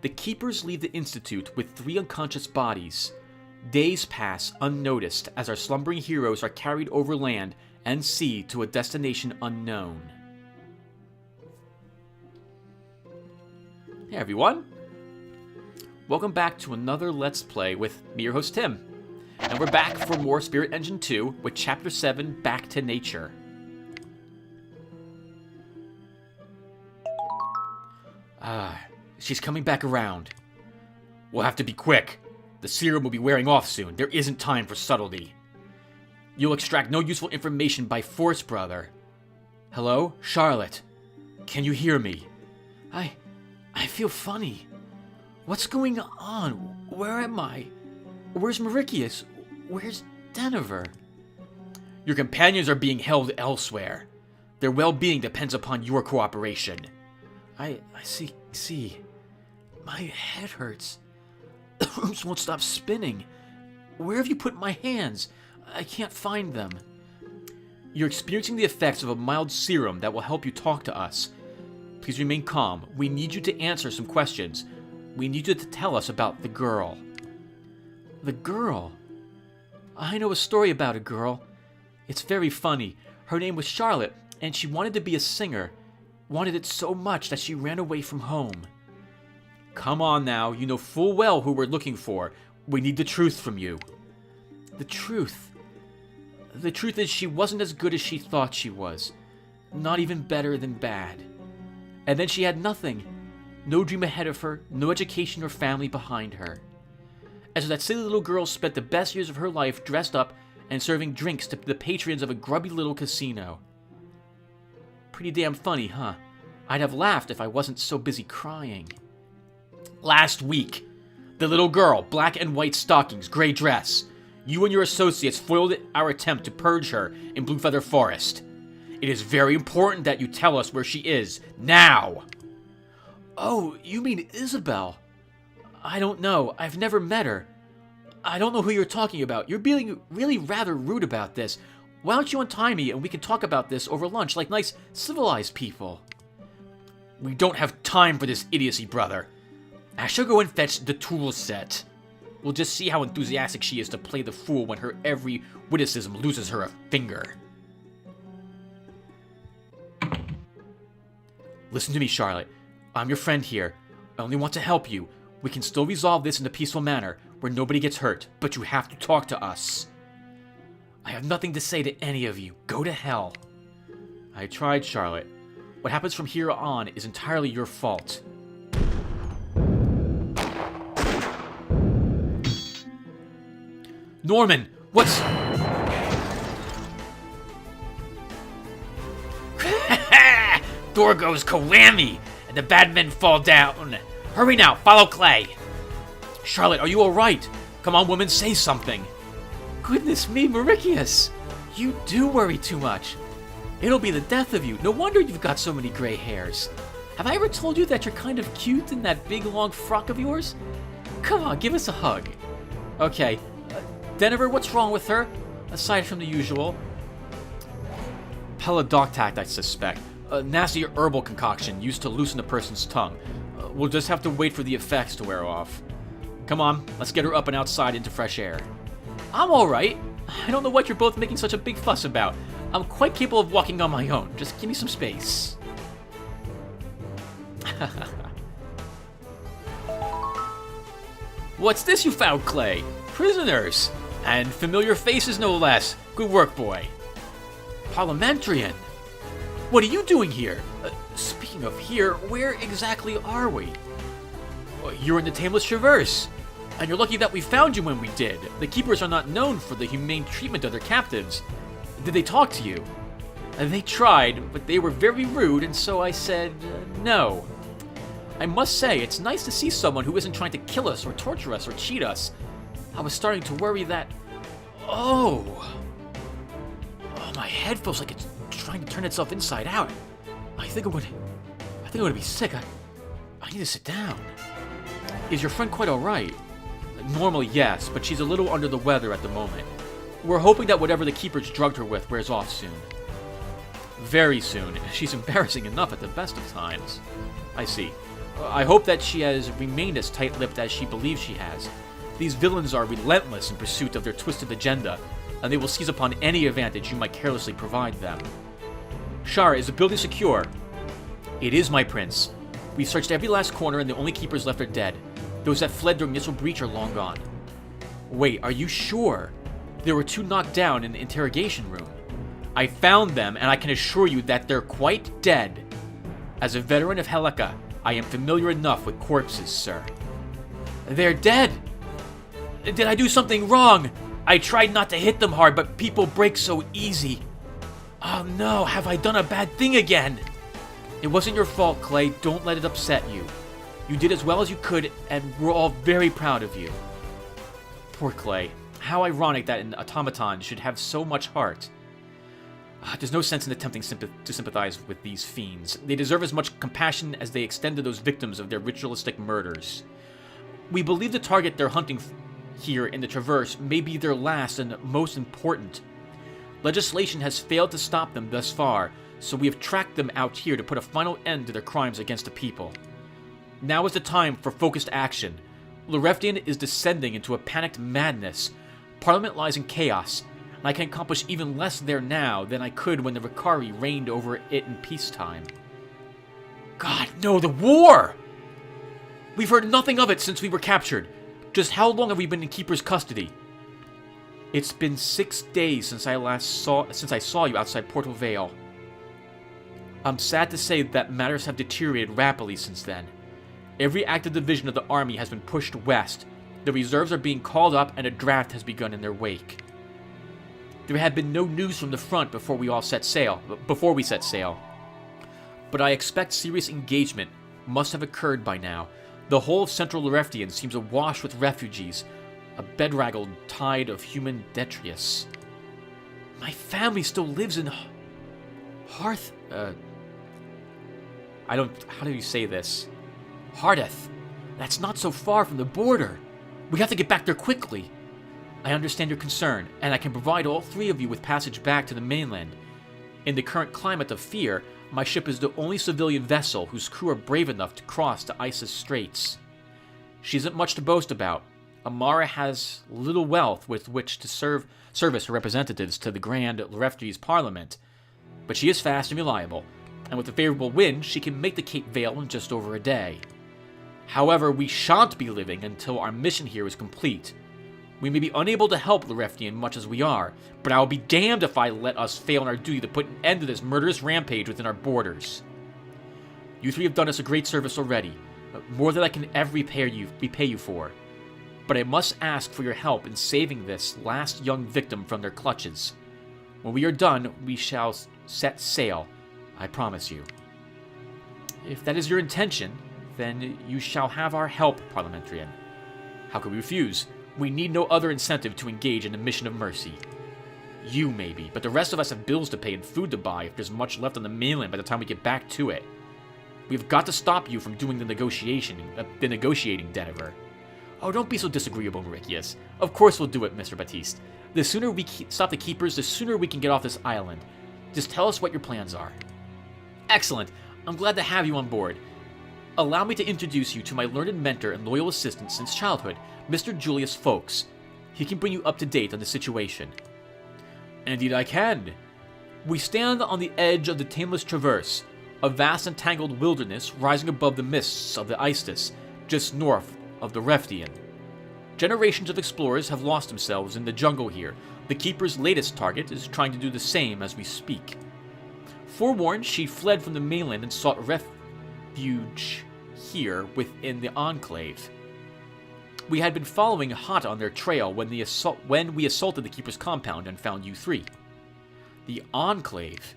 The Keepers leave the Institute with 3 unconscious bodies. Days pass unnoticed as our slumbering heroes are carried over land and sea to a destination unknown. Hey everyone! Welcome back to another Let's Play with me, your host Tim. And we're back for more Spirit Engine 2 with Chapter 7, Back to Nature. She's coming back around. We'll have to be quick. The serum will be wearing off soon. There isn't time for subtlety. You'll extract no useful information by force, brother. Hello? Charlotte? Can you hear me? I feel funny. What's going on? Where am I? Where's Mauritius? Where's Denver? Your companions are being held elsewhere. Their well-being depends upon your cooperation. I see. My head hurts. The rooms won't stop spinning. Where have you put my hands? I can't find them. You're experiencing the effects of a mild serum that will help you talk to us. Please remain calm. We need you to answer some questions. We need you to tell us about the girl. The girl? I know a story about a girl. It's very funny. Her name was Charlotte, and she wanted to be a singer. Wanted it so much that she ran away from home. Come on now, you know full well who we're looking for. We need the truth from you. The truth? The truth is she wasn't as good as she thought she was. Not even better than bad. And then she had nothing. No dream ahead of her, no education or family behind her. And so that silly little girl spent the best years of her life dressed up and serving drinks to the patrons of a grubby little casino. Pretty damn funny, huh? I'd have laughed if I wasn't so busy crying. Last week, the little girl, black and white stockings, gray dress. You and your associates foiled our attempt to purge her in Blue Feather Forest. It is very important that you tell us where she is, now! Oh, you mean Isabel? I don't know. I've never met her. I don't know who you're talking about. You're being really rather rude about this. Why don't you untie me and we can talk about this over lunch like nice, civilized people? We don't have time for this idiocy, brother. I shall go and fetch the tool set. We'll just see how enthusiastic she is to play the fool when her every witticism loses her a finger. Listen to me, Charlotte. I'm your friend here. I only want to help you. We can still resolve this in a peaceful manner, where nobody gets hurt, but you have to talk to us. I have nothing to say to any of you. Go to hell. I tried, Charlotte. What happens from here on is entirely your fault. Norman, what's... Door goes Kalami, and the bad men fall down. Hurry now, follow Clay. Charlotte, are you alright? Come on, woman, say something. Goodness me, Mauritius. You do worry too much. It'll be the death of you. No wonder you've got so many gray hairs. Have I ever told you that you're kind of cute in that big long frock of yours? Come on, give us a hug. Okay. Denver, what's wrong with her? Aside from the usual. Pelodoctact, I suspect. A nasty herbal concoction used to loosen a person's tongue. We'll just have to wait for the effects to wear off. Come on, let's get her up and outside into fresh air. I'm alright. I don't know what you're both making such a big fuss about. I'm quite capable of walking on my own. Just give me some space. What's this you found, Clay? Prisoners! And familiar faces, no less. Good work, boy. Parliamentarian! What are you doing here? Speaking of here, where exactly are we? You're in the Tameless Traverse. And you're lucky that we found you when we did. The Keepers are not known for the humane treatment of their captives. Did they talk to you? They tried, but they were very rude, and so I said, no. I must say, it's nice to see someone who isn't trying to kill us or torture us or cheat us. I was starting to worry that... Oh, my head feels like it's trying to turn itself inside out. I think I'm gonna be sick. I need to sit down. Is your friend quite alright? Normally, yes, but she's a little under the weather at the moment. We're hoping that whatever the Keepers drugged her with wears off soon. Very soon. She's embarrassing enough at the best of times. I see. I hope that she has remained as tight-lipped as she believes she has. These villains are relentless in pursuit of their twisted agenda, and they will seize upon any advantage you might carelessly provide them. Shara, is the building secure? It is, my prince. We've searched every last corner, and the only keepers left are dead. Those that fled during the initial breach are long gone. Wait, are you sure? There were 2 knocked down in the interrogation room. I found them, and I can assure you that they're quite dead. As a veteran of Helika, I am familiar enough with corpses, sir. They're dead! Did I do something wrong? I tried not to hit them hard, but people break so easy. Oh no, have I done a bad thing again? It wasn't your fault, Clay. Don't let it upset you. You did as well as you could, and we're all very proud of you. Poor Clay. How ironic that an automaton should have so much heart. There's no sense in attempting to sympathize with these fiends. They deserve as much compassion as they extend to those victims of their ritualistic murders. We believe the target they're hunting here in the Traverse may be their last and most important. Legislation has failed to stop them thus far, so we have tracked them out here to put a final end to their crimes against the people. Now is the time for focused action. Loreftian is descending into a panicked madness. Parliament lies in chaos, and I can accomplish even less there now than I could when the Ricari reigned over it in peacetime. God, no, the war! We've heard nothing of it since we were captured. Just how long have we been in Keeper's custody? It's been 6 days since I saw you outside Portal Vale. I'm sad to say that matters have deteriorated rapidly since then. Every active division of the army has been pushed west. The reserves are being called up, and a draft has begun in their wake. There had been no news from the front before we set sail. But I expect serious engagement must have occurred by now. The whole of central Loreftian seems awash with refugees, a bedraggled tide of human detritus. My family still lives in how do you say this? Hardeth. That's not so far from the border. We have to get back there quickly. I understand your concern, and I can provide all 3 of you with passage back to the mainland. In the current climate of fear, my ship is the only civilian vessel whose crew are brave enough to cross to Isis Straits. She isn't much to boast about. Amara has little wealth with which to service her representatives to the Grand Lorefti's Parliament, but she is fast and reliable, and with a favorable wind, she can make the Cape Vale in just over a day. However, we shan't be living until our mission here is complete. We may be unable to help Loreftian much as we are, but I will be damned if I let us fail in our duty to put an end to this murderous rampage within our borders. You 3 have done us a great service already, more than I can ever repay you for. But I must ask for your help in saving this last young victim from their clutches. When we are done, we shall set sail, I promise you. If that is your intention, then you shall have our help, Parliamentarian. How could we refuse? We need no other incentive to engage in a mission of mercy. You, maybe, but the rest of us have bills to pay and food to buy if there's much left on the mainland by the time we get back to it. We've got to stop you from doing the negotiating, Denver. Oh, don't be so disagreeable, Mauritius. Of course we'll do it, Mr. Baptiste. The sooner we stop the Keepers, the sooner we can get off this island. Just tell us what your plans are. Excellent. I'm glad to have you on board. Allow me to introduce you to my learned mentor and loyal assistant since childhood, Mr. Julius Fawkes. He can bring you up to date on the situation. Indeed I can. We stand on the edge of the Tameless Traverse, a vast and tangled wilderness rising above the mists of the Istis, just north of the Reftian. Generations of explorers have lost themselves in the jungle here. The Keeper's latest target is trying to do the same as we speak. Forewarned, she fled from the mainland and sought refuge here within the Enclave. We had been following hot on their trail when we assaulted the Keeper's compound and found you 3. The Enclave,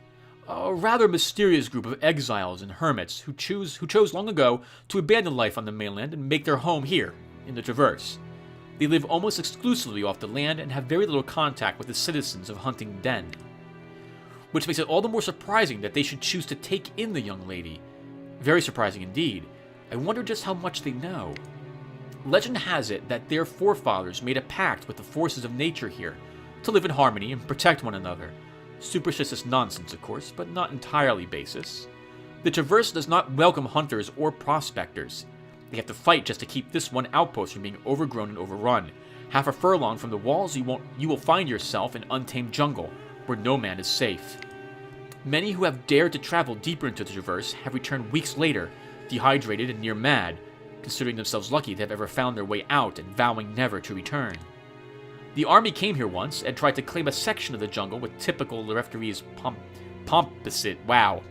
a rather mysterious group of exiles and hermits who chose long ago to abandon life on the mainland and make their home here in the Traverse. They live almost exclusively off the land and have very little contact with the citizens of Hunting Den, which makes it all the more surprising that they should choose to take in the young lady. Very surprising indeed. I wonder just how much they know. Legend has it that their forefathers made a pact with the forces of nature here to live in harmony and protect one another. Superstitious nonsense, of course, but not entirely baseless. The Traverse does not welcome hunters or prospectors. They have to fight just to keep this one outpost from being overgrown and overrun. Half a furlong from the walls, you will find yourself in untamed jungle, where no man is safe. Many who have dared to travel deeper into the Traverse have returned weeks later, dehydrated and near mad, considering themselves lucky to have ever found their way out and vowing never to return. The army came here once and tried to claim a section of the jungle with typical Lotaeri's pomposity. Wow.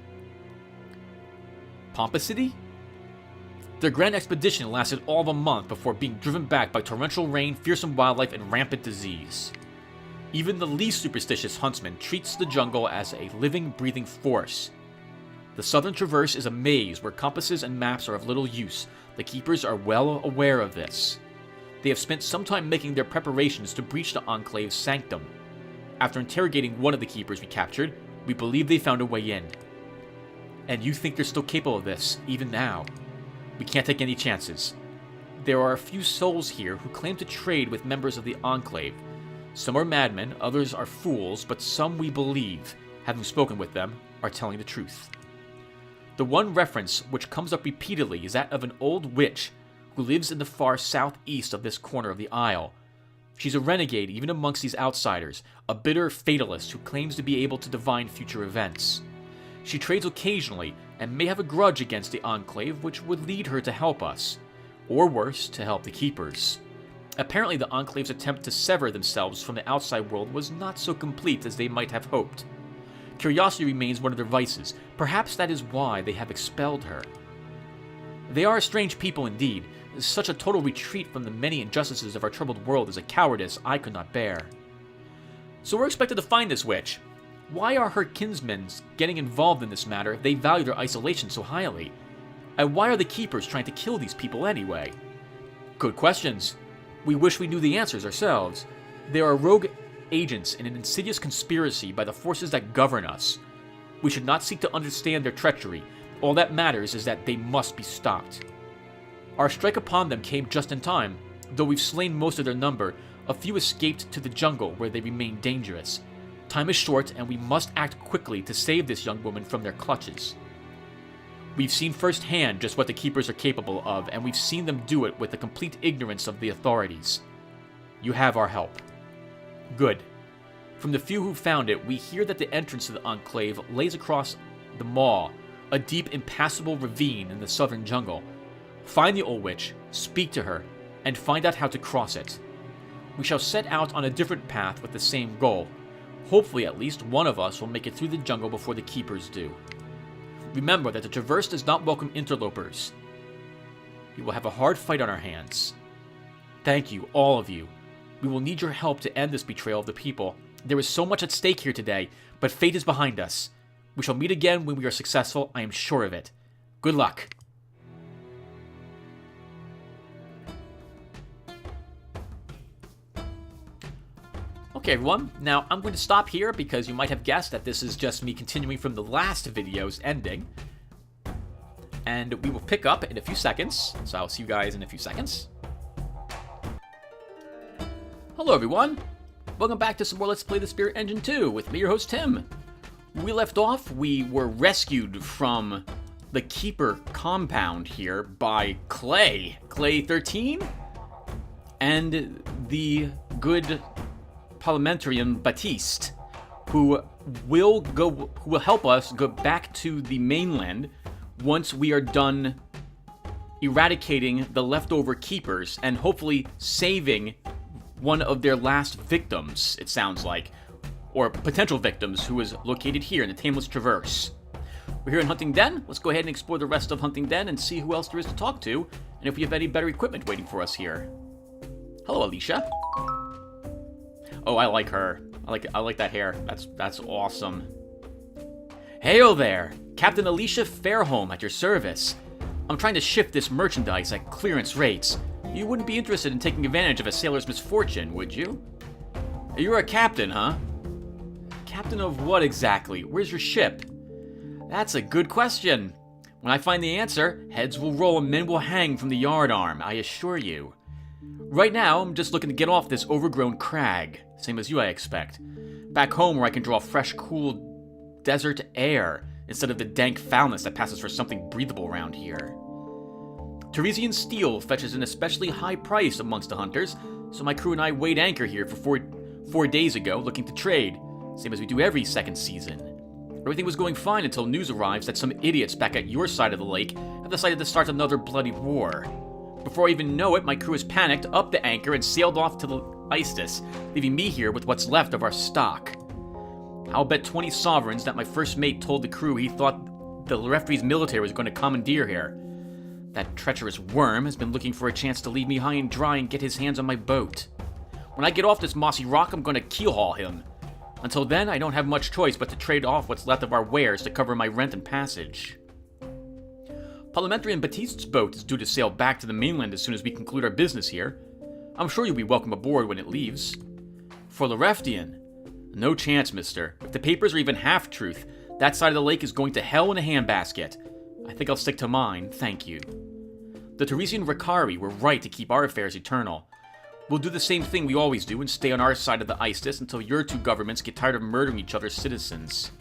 Pomposity? Their grand expedition lasted all of a month before being driven back by torrential rain, fearsome wildlife, and rampant disease. Even the least superstitious huntsman treats the jungle as a living, breathing force. The Southern Traverse is a maze where compasses and maps are of little use. The Keepers are well aware of this. They have spent some time making their preparations to breach the Enclave's sanctum. After interrogating one of the Keepers we captured, we believe they found a way in. And you think they're still capable of this, even now. We can't take any chances. There are a few souls here who claim to trade with members of the Enclave. Some are madmen, others are fools, but some we believe, having spoken with them, are telling the truth. The one reference which comes up repeatedly is that of an old witch who lives in the far southeast of this corner of the isle. She's a renegade even amongst these outsiders, a bitter fatalist who claims to be able to divine future events. She trades occasionally and may have a grudge against the Enclave, which would lead her to help us, or worse, to help the Keepers. Apparently the Enclave's attempt to sever themselves from the outside world was not so complete as they might have hoped. Curiosity remains one of their vices. Perhaps that is why they have expelled her. They are a strange people indeed. Such a total retreat from the many injustices of our troubled world is a cowardice I could not bear. So we're expected to find this witch. Why are her kinsmen getting involved in this matter if they value their isolation so highly? And why are the Keepers trying to kill these people anyway? Good questions. We wish we knew the answers ourselves. There are rogue agents in an insidious conspiracy by the forces that govern us. We should not seek to understand their treachery. All that matters is that they must be stopped. Our strike upon them came just in time. Though we've slain most of their number, a few escaped to the jungle where they remain dangerous. Time is short, and we must act quickly to save this young woman from their clutches. We've seen firsthand just what the Keepers are capable of, and we've seen them do it with the complete ignorance of the authorities. You have our help. Good. From the few who found it, we hear that the entrance to the Enclave lays across the maw, a deep, impassable ravine in the southern jungle. Find the old witch, speak to her, and find out how to cross it. We shall set out on a different path with the same goal. Hopefully at least one of us will make it through the jungle before the Keepers do. Remember that the Traverse does not welcome interlopers. We will have a hard fight on our hands. Thank you, all of you. We will need your help to end this betrayal of the people. There is so much at stake here today, but fate is behind us. We shall meet again when we are successful, I am sure of it. Good luck. Okay everyone, now I'm going to stop here because you might have guessed that this is just me continuing from the last video's ending. And we will pick up in a few seconds, so I'll see you guys in a few seconds. Hello everyone, welcome back to some more Let's Play the Spirit Engine 2 with me, your host Tim. When we left off, we were rescued from the Keeper compound here by Clay 13, and the good parliamentarian Baptiste, who will help us go back to the mainland once we are done eradicating the leftover Keepers and hopefully saving one of their last victims, it sounds like, or potential victims, who is located here in the Tameless Traverse. We're here in Hunting Den. Let's go ahead and explore the rest of Hunting Den and see who else there is to talk to, and if we have any better equipment waiting for us here. Hello, Alicia. Oh, I like her. I like that hair. That's awesome. Heyo there, Captain Alicia Fairholm at your service. I'm trying to ship this merchandise at clearance rates. You wouldn't be interested in taking advantage of a sailor's misfortune, would you? You're a captain, huh? Captain of what exactly? Where's your ship? That's a good question. When I find the answer, heads will roll and men will hang from the yardarm, I assure you. Right now, I'm just looking to get off this overgrown crag. Same as you, I expect. Back home where I can draw fresh, cool desert air instead of the dank foulness that passes for something breathable around here. Teresian steel fetches an especially high price amongst the hunters, so my crew and I weighed anchor here for four days ago, looking to trade, same as we do every second season. Everything was going fine until news arrives that some idiots back at your side of the lake have decided to start another bloody war. Before I even know it, my crew has panicked, upped the anchor, and sailed off to the Istis, leaving me here with what's left of our stock. I'll bet 20 sovereigns that my first mate told the crew he thought the referee's military was going to commandeer here. That treacherous worm has been looking for a chance to leave me high and dry and get his hands on my boat. When I get off this mossy rock, I'm going to keelhaul him. Until then, I don't have much choice but to trade off what's left of our wares to cover my rent and passage. Parliamentary and Batiste's boat is due to sail back to the mainland as soon as we conclude our business here. I'm sure you'll be welcome aboard when it leaves. For Loreftian, no chance, mister. If the papers are even half-truth, that side of the lake is going to hell in a handbasket. I think I'll stick to mine, thank you. The Teresian Ricari were right to keep our affairs eternal. We'll do the same thing we always do and stay on our side of the Istis until your two governments get tired of murdering each other's citizens.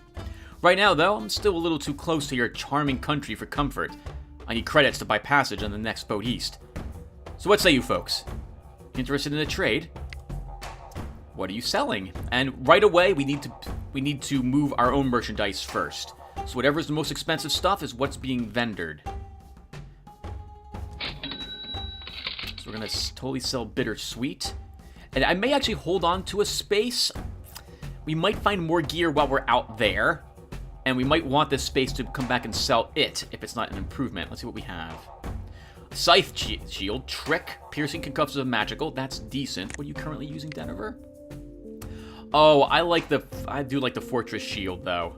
Right now, though, I'm still a little too close to your charming country for comfort. I need credits to buy passage on the next boat east. So what say you folks? Interested in a trade? What are you selling? And right away, we need to move our own merchandise first. So whatever's the most expensive stuff is what's being vendored. We're going to totally sell bittersweet. And I may actually hold on to a space. We might find more gear while we're out there. And we might want this space to come back and sell it if it's not an improvement. Let's see what we have. Scythe shield, trick, piercing concussive magical. That's decent. What are you currently using, Denver? Oh, I do like the fortress shield though.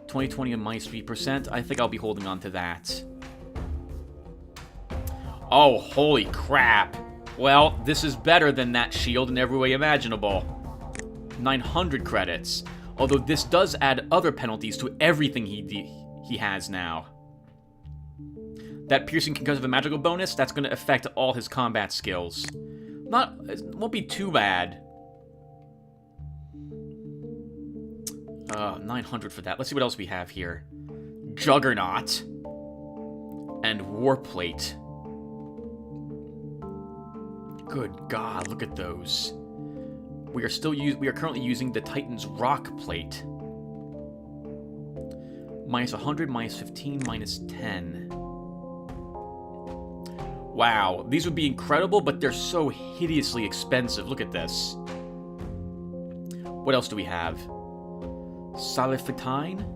2020 and minus 3%. I think I'll be holding on to that. Oh, holy crap. Well, this is better than that shield in every way imaginable. 900 credits. Although this does add other penalties to everything he has now. That piercing concussive magical bonus, that's going to affect all his combat skills. It won't be too bad. 900 for that. Let's see what else we have here. Juggernaut. And Warplate. Good God, look at those. We are currently using the Titan's Rock Plate. Minus 100, minus 15, minus 10. Wow, these would be incredible, but they're so hideously expensive. Look at this. What else do we have? Salafantine?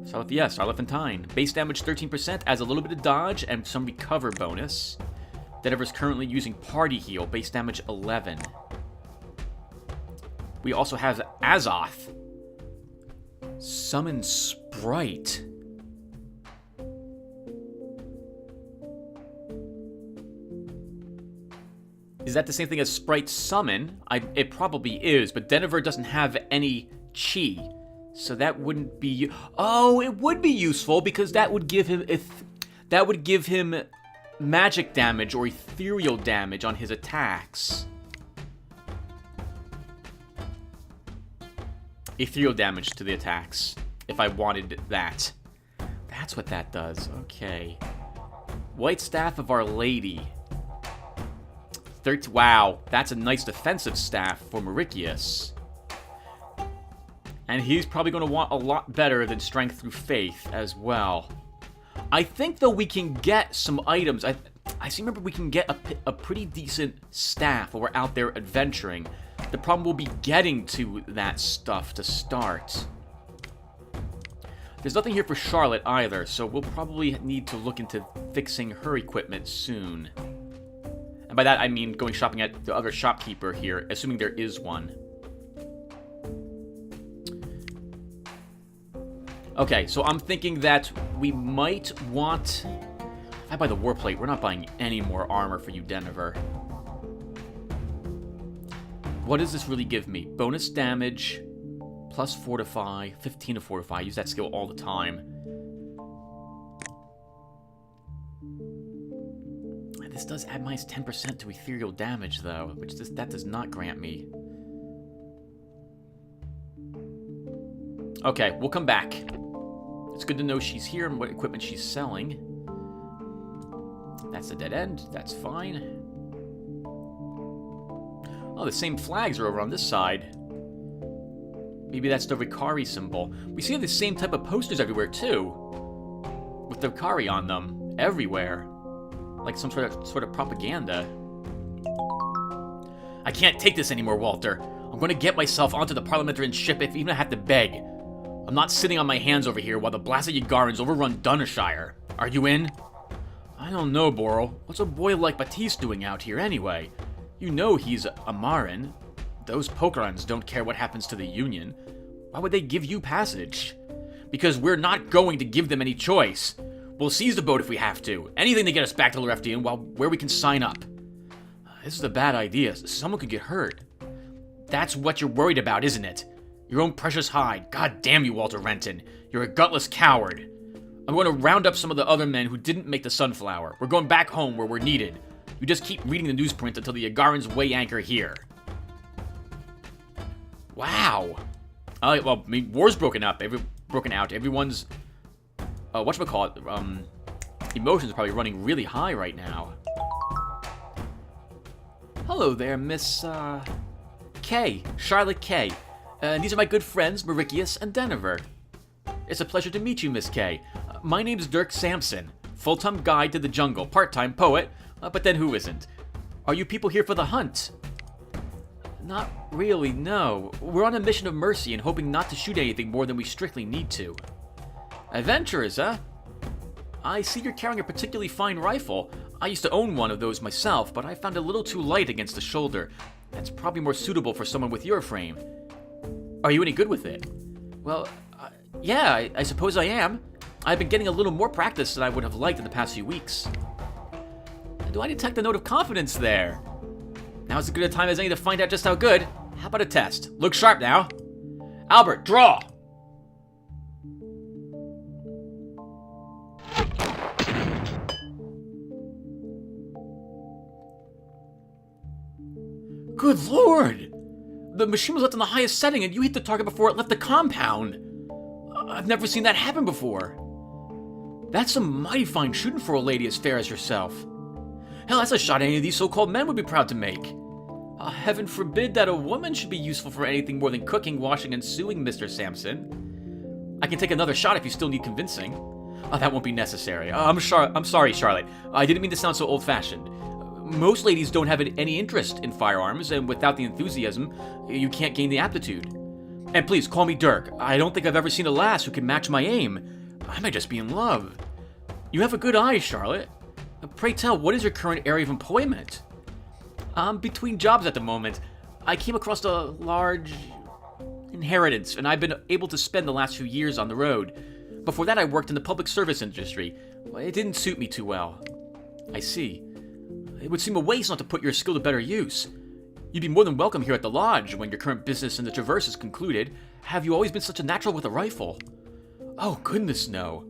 Salafantine. Base damage 13%, adds a little bit of dodge and some recover bonus. Denver's currently using Party Heal, base damage 11. We also have Azoth. Summon Sprite. Is that the same thing as Sprite Summon? It probably is, but Denver doesn't have any chi. So that wouldn't be... Oh, it would be useful because that would give him magic damage or ethereal damage on his attacks. Ethereal damage to the attacks, if I wanted that. That's what that does. Okay. White Staff of Our Lady. Wow, that's a nice defensive staff for Mauritius. And he's probably going to want a lot better than Strength through Faith as well. I think, though, we can get some items. I remember we can get a pretty decent staff while we're out there adventuring. The problem will be getting to that stuff to start. There's nothing here for Charlotte either, so we'll probably need to look into fixing her equipment soon. And by that, I mean going shopping at the other shopkeeper here, assuming there is one. Okay, so I'm thinking that we might want... If I buy the Warplate, we're not buying any more armor for you, Denver. What does this really give me? Bonus damage, plus fortify, 15 to fortify. I use that skill all the time. This does add minus 10% to ethereal damage, though, which that does not grant me. Okay, we'll come back. It's good to know she's here and what equipment she's selling. That's a dead end. That's fine. Oh, the same flags are over on this side. Maybe that's the Ricari symbol. We see the same type of posters everywhere, too. With the Ricari on them. Everywhere. Like some sort of propaganda. I can't take this anymore, Walter. I'm going to get myself onto the Parliamentarian ship if even I have to beg. I'm not sitting on my hands over here while the blasted Yagarans overrun Dunashire. Are you in? I don't know, Boral. What's a boy like Batiste doing out here anyway? You know he's a Marin. Those Pokerons don't care what happens to the Union. Why would they give you passage? Because we're not going to give them any choice. We'll seize the boat if we have to. Anything to get us back to Loreftian where we can sign up. This is a bad idea. Someone could get hurt. That's what you're worried about, isn't it? Your own precious hide. God damn you, Walter Renton. You're a gutless coward. I'm going to round up some of the other men who didn't make the Sunflower. We're going back home where we're needed. You just keep reading the newsprint until the Yagarans weigh anchor here. Wow. Well, I mean, war's broken out. Everyone's, whatchamacallit, emotions are probably running really high right now. Hello there, Miss, Kay. Charlotte Kay. These are my good friends, Mauricius and Deniver. It's a pleasure to meet you, Miss Kay. My name's Dirk Sampson, full-time guide to the jungle, part-time poet, but then who isn't? Are you people here for the hunt? Not really, no. We're on a mission of mercy and hoping not to shoot anything more than we strictly need to. Adventurers, huh? I see you're carrying a particularly fine rifle. I used to own one of those myself, but I found it a little too light against the shoulder. That's probably more suitable for someone with your frame. Are you any good with it? Well, yeah, I suppose I am. I've been getting a little more practice than I would have liked in the past few weeks. Do I detect a note of confidence there? Now's as good a time as any to find out just how good. How about a test? Look sharp now. Albert, draw! Good lord! The machine was left on the highest setting and you hit the target before it left the compound. I've never seen that happen before. That's some mighty fine shooting for a lady as fair as yourself. Hell, that's a shot any of these so-called men would be proud to make. Heaven forbid that a woman should be useful for anything more than cooking, washing, and sewing, Mr. Sampson. I can take another shot if you still need convincing. That won't be necessary. I'm sorry, Charlotte. I didn't mean to sound so old-fashioned. Most ladies don't have any interest in firearms, and without the enthusiasm, you can't gain the aptitude. And please, call me Dirk. I don't think I've ever seen a lass who can match my aim. I might just be in love. You have a good eye, Charlotte. Pray tell, what is your current area of employment? I'm between jobs at the moment. I came across a large inheritance, and I've been able to spend the last few years on the road. Before that, I worked in the public service industry. It didn't suit me too well. I see. It would seem a waste not to put your skill to better use. You'd be more than welcome here at the lodge when your current business in the Traverse is concluded. Have you always been such a natural with a rifle? Oh, goodness, no.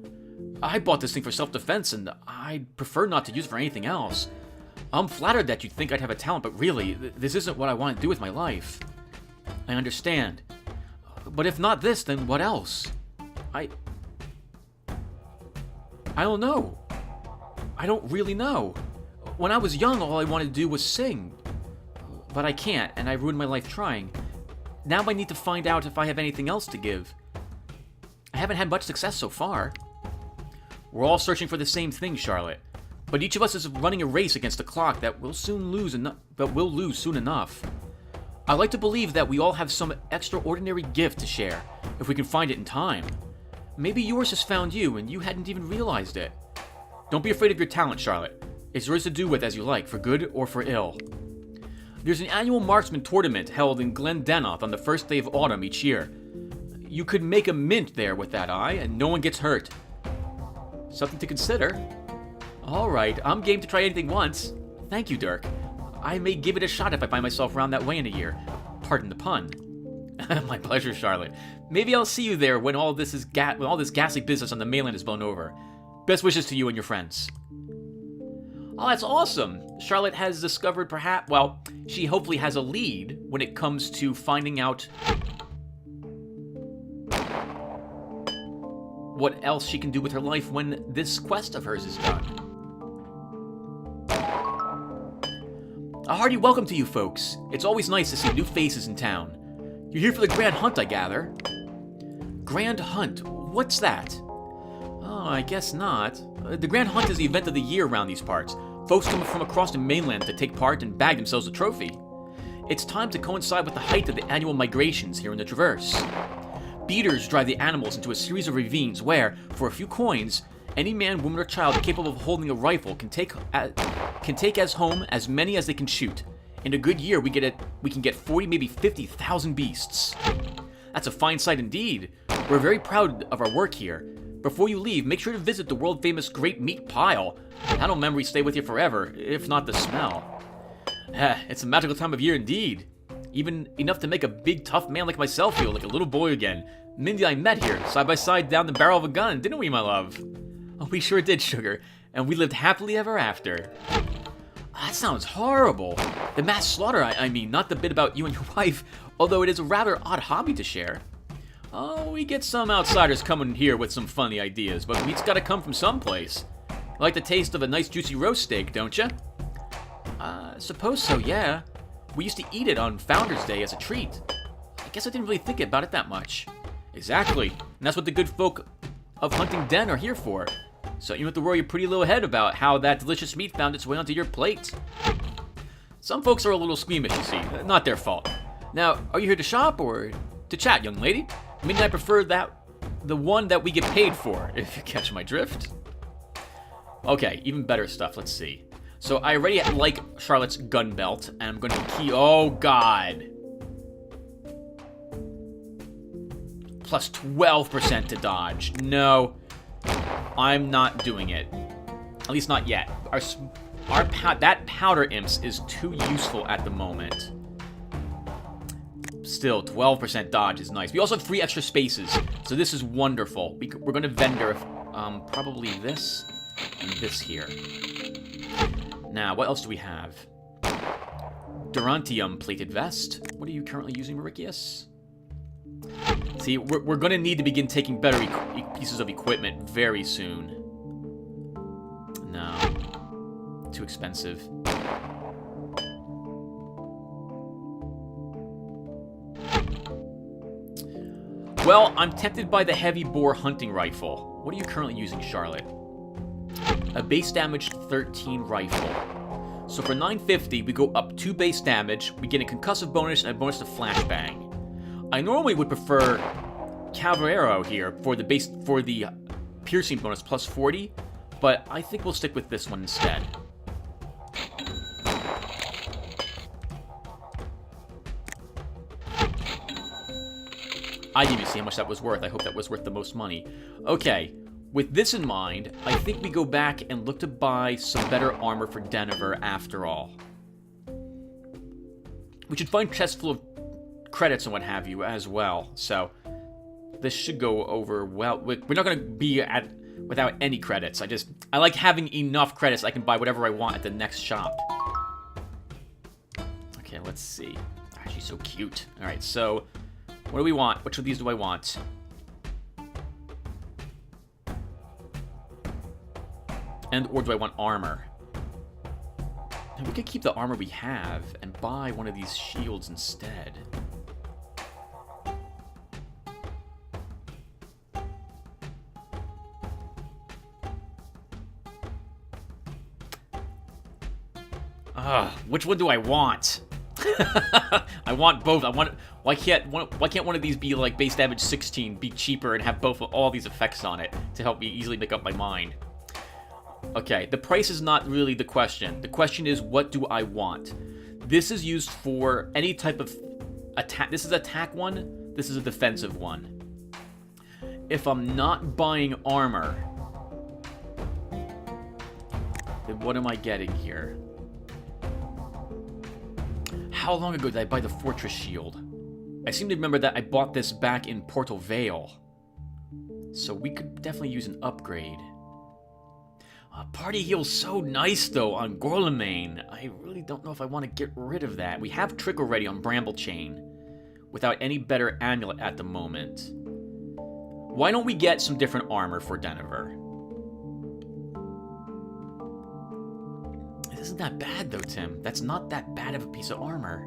I bought this thing for self-defense, and I'd prefer not to use it for anything else. I'm flattered that you'd think I'd have a talent, but really, this isn't what I want to do with my life. I understand. But if not this, then what else? I don't know. I don't really know. When I was young, all I wanted to do was sing. But I can't, and I ruined my life trying. Now I need to find out if I have anything else to give. I haven't had much success so far. We're all searching for the same thing, Charlotte. But each of us is running a race against a clock that we'll lose soon enough. I like to believe that we all have some extraordinary gift to share, if we can find it in time. Maybe yours has found you, and you hadn't even realized it. Don't be afraid of your talent, Charlotte. It's yours to do with as you like, for good or for ill. There's an annual marksman tournament held in Glendenoth on the first day of autumn each year. You could make a mint there with that eye, and no one gets hurt. Something to consider. Alright, I'm game to try anything once. Thank you, Dirk. I may give it a shot if I find myself around that way in a year. Pardon the pun. My pleasure, Charlotte. Maybe I'll see you there when all this ghastly business on the mainland is blown over. Best wishes to you and your friends. Oh, that's awesome. Charlotte has discovered she hopefully has a lead when it comes to finding out what else she can do with her life when this quest of hers is done. A hearty welcome to you folks. It's always nice to see new faces in town. You're here for the Grand Hunt, I gather. Grand Hunt? What's that? Oh, I guess not. The Grand Hunt is the event of the year around these parts. Folks come from across the mainland to take part and bag themselves a trophy. It's time to coincide with the height of the annual migrations here in the Traverse. Beaters drive the animals into a series of ravines where, for a few coins, any man, woman, or child capable of holding a rifle can take as home as many as they can shoot. In a good year, we can get 40, maybe 50,000 beasts. That's a fine sight indeed. We're very proud of our work here. Before you leave, make sure to visit the world-famous Great Meat Pile. That'll memory stay with you forever, if not the smell. It's a magical time of year indeed. Even enough to make a big, tough man like myself feel like a little boy again. Mindy and I met here, side by side down the barrel of a gun, didn't we, my love? Oh, we sure did, Sugar. And we lived happily ever after. That sounds horrible. The mass slaughter, I mean, not the bit about you and your wife, although it is a rather odd hobby to share. Oh, we get some outsiders coming here with some funny ideas, but meat's gotta come from someplace. Like the taste of a nice juicy roast steak, don't ya? Suppose so, yeah. We used to eat it on Founders Day as a treat. I guess I didn't really think about it that much. Exactly, and that's what the good folk of Hunting Den are here for. So you don't have to worry your pretty little head about how that delicious meat found its way onto your plate. Some folks are a little squeamish, you see. Not their fault. Now, are you here to shop or to chat, young lady? Maybe I prefer the one that we get paid for, if you catch my drift. Okay, even better stuff. Let's see. So I already like Charlotte's gun belt, and I'm going to key... Oh, God. Plus 12% to dodge. No, I'm not doing it. At least not yet. That powder imps is too useful at the moment. Still, 12% dodge is nice. We also have 3 extra spaces, so this is wonderful. We're going to vendor probably this and this here. Now, what else do we have? Durantium plated vest. What are you currently using, Mauricius? See, we're going to need to begin taking better pieces of equipment very soon. No. Too expensive. Well, I'm tempted by the heavy bore hunting rifle. What are you currently using, Charlotte? A base damage 13 rifle. So for 950, we go up 2 base damage, we get a concussive bonus and a bonus to flashbang. I normally would prefer Cavalero here for the piercing bonus plus 40, but I think we'll stick with this one instead. I didn't even see how much that was worth. I hope that was worth the most money. Okay, with this in mind, I think we go back and look to buy some better armor for Denver after all. We should find chests full of credits and what have you as well, so this should go over well. We're not going to be without any credits. I like having enough credits I can buy whatever I want at the next shop. Okay, let's see. Ah, she's so cute. Alright, so what do we want? Which of these do I want? Or do I want armor? And we could keep the armor we have and buy one of these shields instead. Which one do I want? I want both. Why can't one of these be like base damage 16, be cheaper, and have both of all these effects on it to help me easily make up my mind? Okay, the price is not really the question. The question is, what do I want? This is used for any type of attack. This is attack one. This is a defensive one. If I'm not buying armor, then what am I getting here? How long ago did I buy the Fortress Shield? I seem to remember that I bought this back in Portal Vale. So we could definitely use an upgrade. Party Heal's so nice, though, on Gorlamain. I really don't know if I want to get rid of that. We have Trick already on Bramble Chain, without any better amulet at the moment. Why don't we get some different armor for Denver? It isn't that bad, though, Tim. That's not that bad of a piece of armor.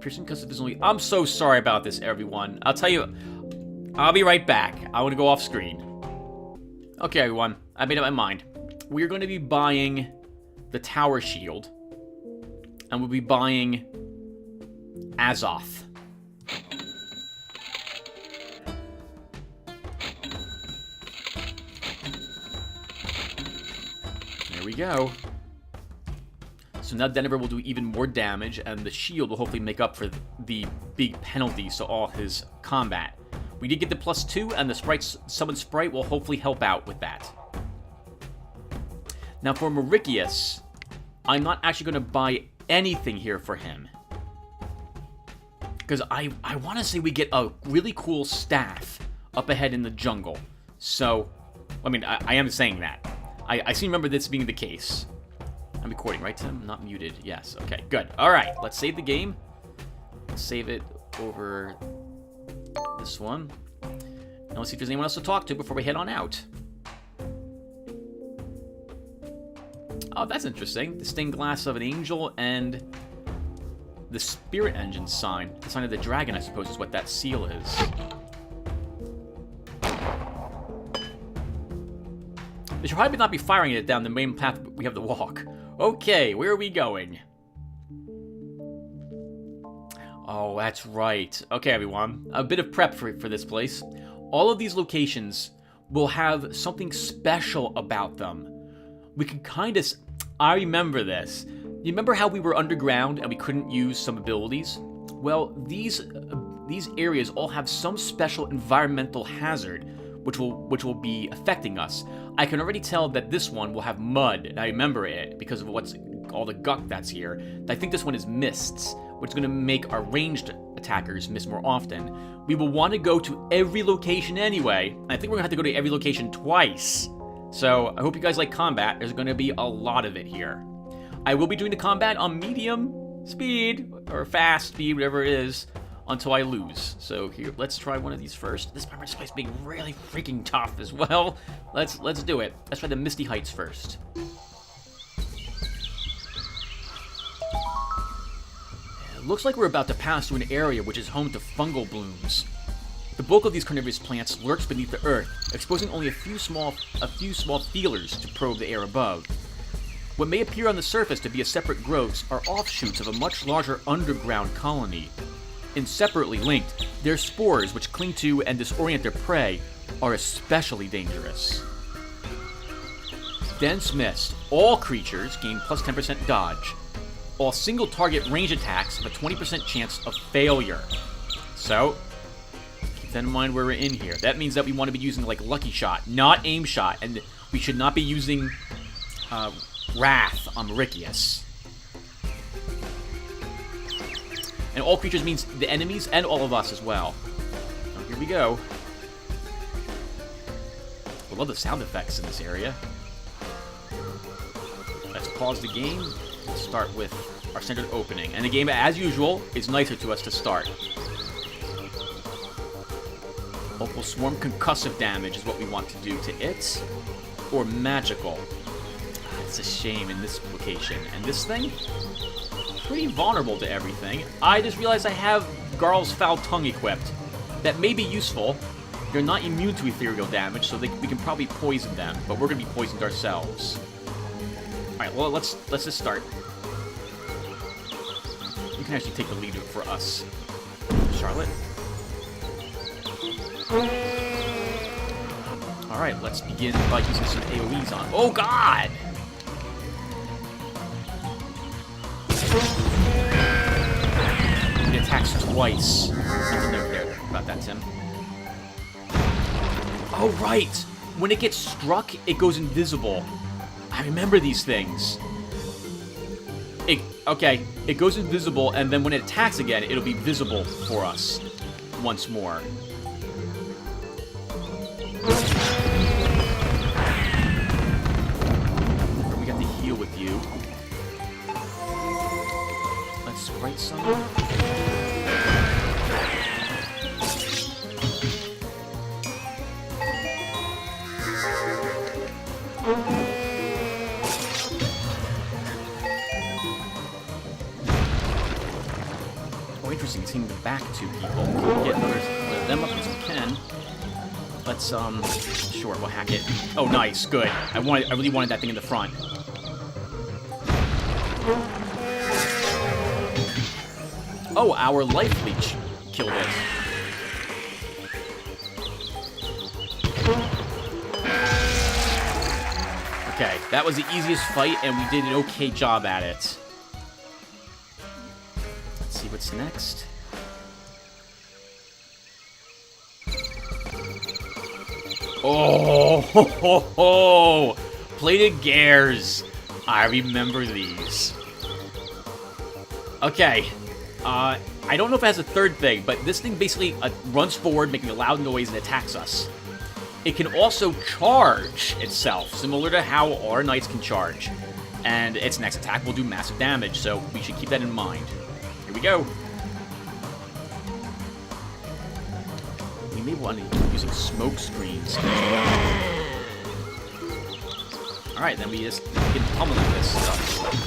Piercing because there's only... I'm so sorry about this, everyone. I'll tell you... I'll be right back. I want to go off screen. Okay, everyone. I made up my mind. We're going to be buying the tower shield. And we'll be buying Azoth. There we go. So now Denver will do even more damage, and the shield will hopefully make up for the big penalties to all his combat. We did get the +2, and the summon sprite will hopefully help out with that. Now for Mauricius, I'm not actually going to buy anything here for him. Because I want to say we get a really cool staff up ahead in the jungle. So, I mean, I am saying that. I seem to remember this being the case. I'm recording, right, Tim? Not muted. Yes. Okay, good. All right, let's save the game. Let's save it over this one. And let's see if there's anyone else to talk to before we head on out. Oh, that's interesting. The stained glass of an angel and the spirit engine sign. The sign of the dragon, I suppose, is what that seal is. They should probably not be firing it down the main path we have to walk. Okay, where are we going? Oh, that's right. Okay, everyone. A bit of prep for this place. All of these locations will have something special about them. We can kind of... I remember this. You remember how we were underground and we couldn't use some abilities? Well, these areas all have some special environmental hazard which will be affecting us. I can already tell that this one will have mud, and I remember it because of what's all the gunk that's here. I think this one is mists, which is going to make our ranged attackers miss more often. We will want to go to every location anyway, and I think we're going to have to go to every location twice. So I hope you guys like combat. There's going to be a lot of it here. I will be doing the combat on medium speed, or fast speed, whatever it is, until I lose. So here, let's try one of these first. This place being really freaking tough as well. Let's do it. Let's try the Misty Heights first. It looks like we're about to pass through an area which is home to fungal blooms. The bulk of these carnivorous plants lurks beneath the earth, exposing only a few small feelers to probe the air above. What may appear on the surface to be separate growths are offshoots of a much larger underground colony. Inseparably linked, their spores, which cling to and disorient their prey, are especially dangerous. Dense mist. All creatures gain plus 10% dodge. All single target range attacks have a 20% chance of failure. So, keep that in mind where we're in here. That means that we want to be using like Lucky Shot, not Aim Shot, and we should not be using Wrath on Mauricius. And all creatures means the enemies and all of us as well. So here we go. I love the sound effects in this area. Let's pause the game and start with our standard opening. And the game, as usual, is nicer to us to start. Local Swarm concussive damage is what we want to do to it. Or magical. It's a shame in this location. And this thing? Pretty vulnerable to everything. I just realized I have Garl's Foul Tongue equipped. That may be useful. They're not immune to ethereal damage, so we can probably poison them, but we're going to be poisoned ourselves. Alright, well, let's just start. You can actually take the lead for us, Charlotte. Alright, let's begin by using some AoEs on... Oh, God! It attacks twice. Nothing there about that, Tim. Oh, right! When it gets struck, it goes invisible. I remember these things. Okay, it goes invisible, and then when it attacks again, it'll be visible for us once more. We got the heal with you. Let's sprite summon. Oh, interesting. It's hitting the back two people. Get one of them up as we can. Let's, sure, we'll hack it. Oh, nice. Good. I really wanted that thing in the front. Oh, our life leech killed it. Okay, that was the easiest fight, and we did an okay job at it. Let's see what's next. Oh, ho, ho, ho. Plated gears. I remember these. Okay. I don't know if it has a third thing, but this thing basically runs forward, making a loud noise, and attacks us. It can also charge itself, similar to how our knights can charge. And its next attack will do massive damage, so we should keep that in mind. Here we go. We may want to be using smoke screens as well. Alright, then we just get pummeling this stuff.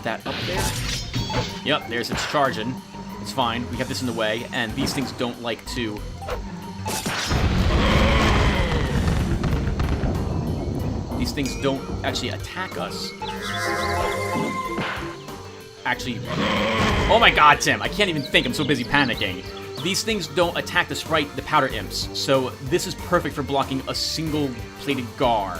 That up there. Yep, there's its charging. It's fine. We have this in the way, and these things don't like to... These things don't actually attack us. Actually... Oh my god, Tim! I can't even think. I'm so busy panicking. These things don't attack the sprite, the powder imps, so this is perfect for blocking a single plated gar.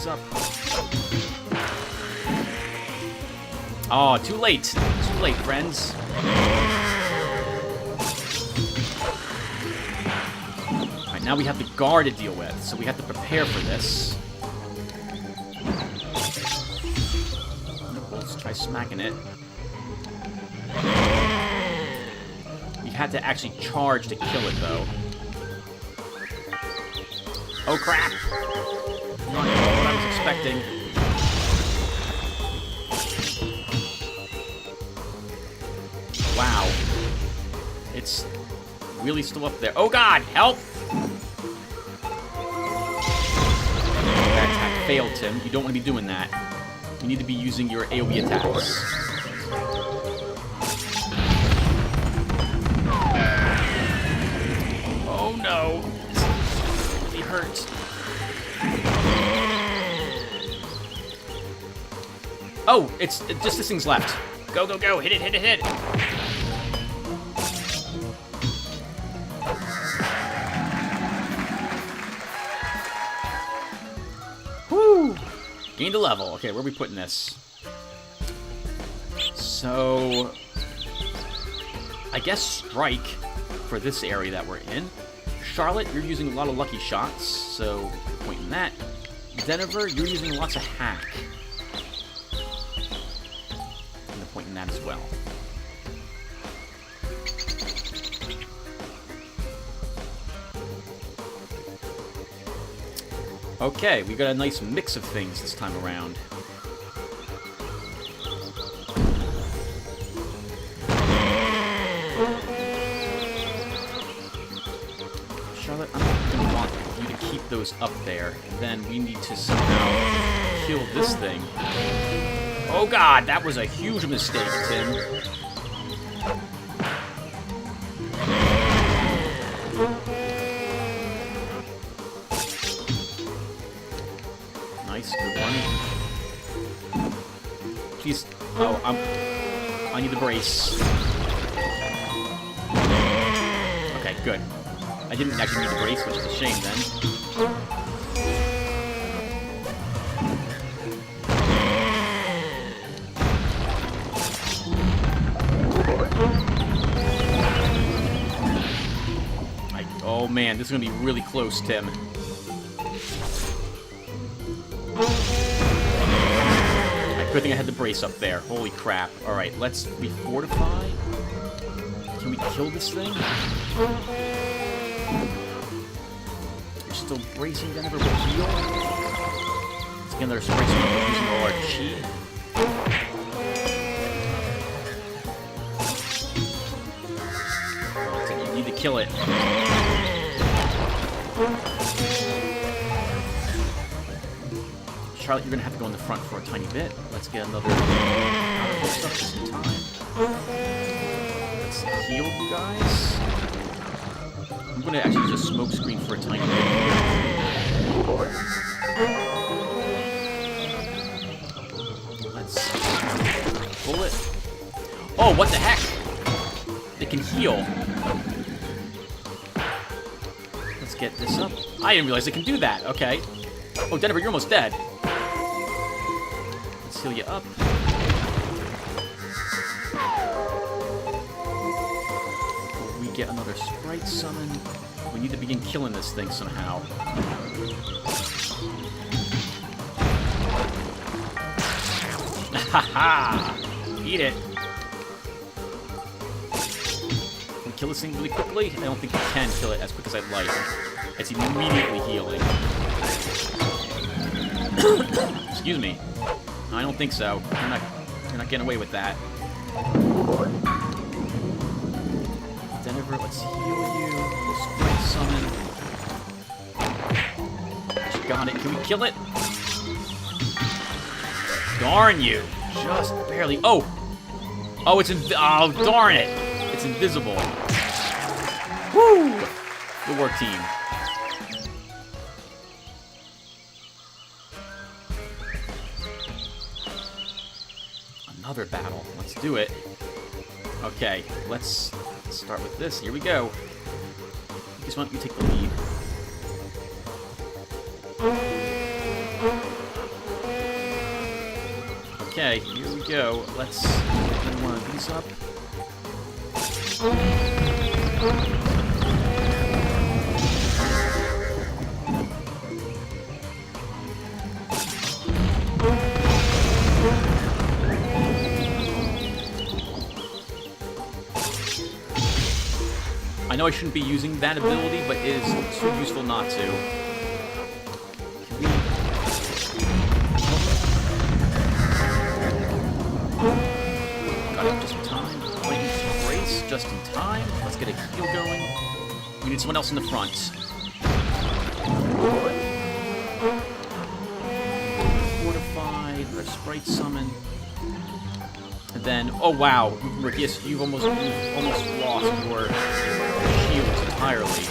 Up. Oh, too late. Too late, friends. Alright, now we have the guard to deal with, so we have to prepare for this. Let's try smacking it. We had to actually charge to kill it, though. Oh, crap! Not what I was expecting. Wow. It's really still up there. Oh god, help! That attack failed, Tim. You don't want to be doing that. You need to be using your AoE attacks. Oh no. This really hurts. Oh, it's just this thing's left. Go, go, go. Hit it, hit it, hit it. Woo! Gained a level. Okay, where are we putting this? So... I guess strike for this area that we're in. Charlotte, you're using a lot of lucky shots, so point in that. Denver, you're using lots of hack. In that as well. Okay, we got a nice mix of things this time around. Charlotte, I'm going to want you to keep those up there, and then we need to somehow kill this thing. Oh god, that was a huge mistake, Tim. Nice, good one. Please. Oh, I need the brace. Okay, good. I didn't actually need the brace, which is a shame then. Oh man, this is gonna be really close, Tim. Good thing I had the brace up there. Holy crap. Alright, let's refortify. Can we kill this thing? You're still bracing, Denver, but heal? Let's get another spray swing using all our chi. You need to kill it. Charlotte, you're gonna have to go in the front for a tiny bit. Let's get another stuff just in time. Let's heal you guys. I'm gonna actually use a smoke screen for a tiny bit. Let's pull it. Oh, what the heck? It can heal. Let's get this up. I didn't realize it can do that. Okay. Oh, Denver, you're almost dead. Let's heal you up. We get another sprite summon. We need to begin killing this thing somehow. Haha! Eat it. Can we kill this thing really quickly? I don't think we can kill it as quick as I'd like. It's immediately healing. Excuse me. I don't think so. You're not getting away with that. Denver, let's heal you. We'll sprite summon. Got it. Can we kill it? Darn you. Just barely. Oh! Oh, it's oh, darn it. It's invisible. Woo! Good work, team. Another battle. Let's do it. Okay, let's start with this. Here we go. Just want you to take the lead. Okay, here we go. Let's open one of these up. I know I shouldn't be using that ability, but it is too useful not to. Got it just in time. Brace just in time. Let's get a heal going. We need someone else in the front. Fortified. Our sprite summon. And then, oh wow, Rikius, you've almost lost your shields entirely.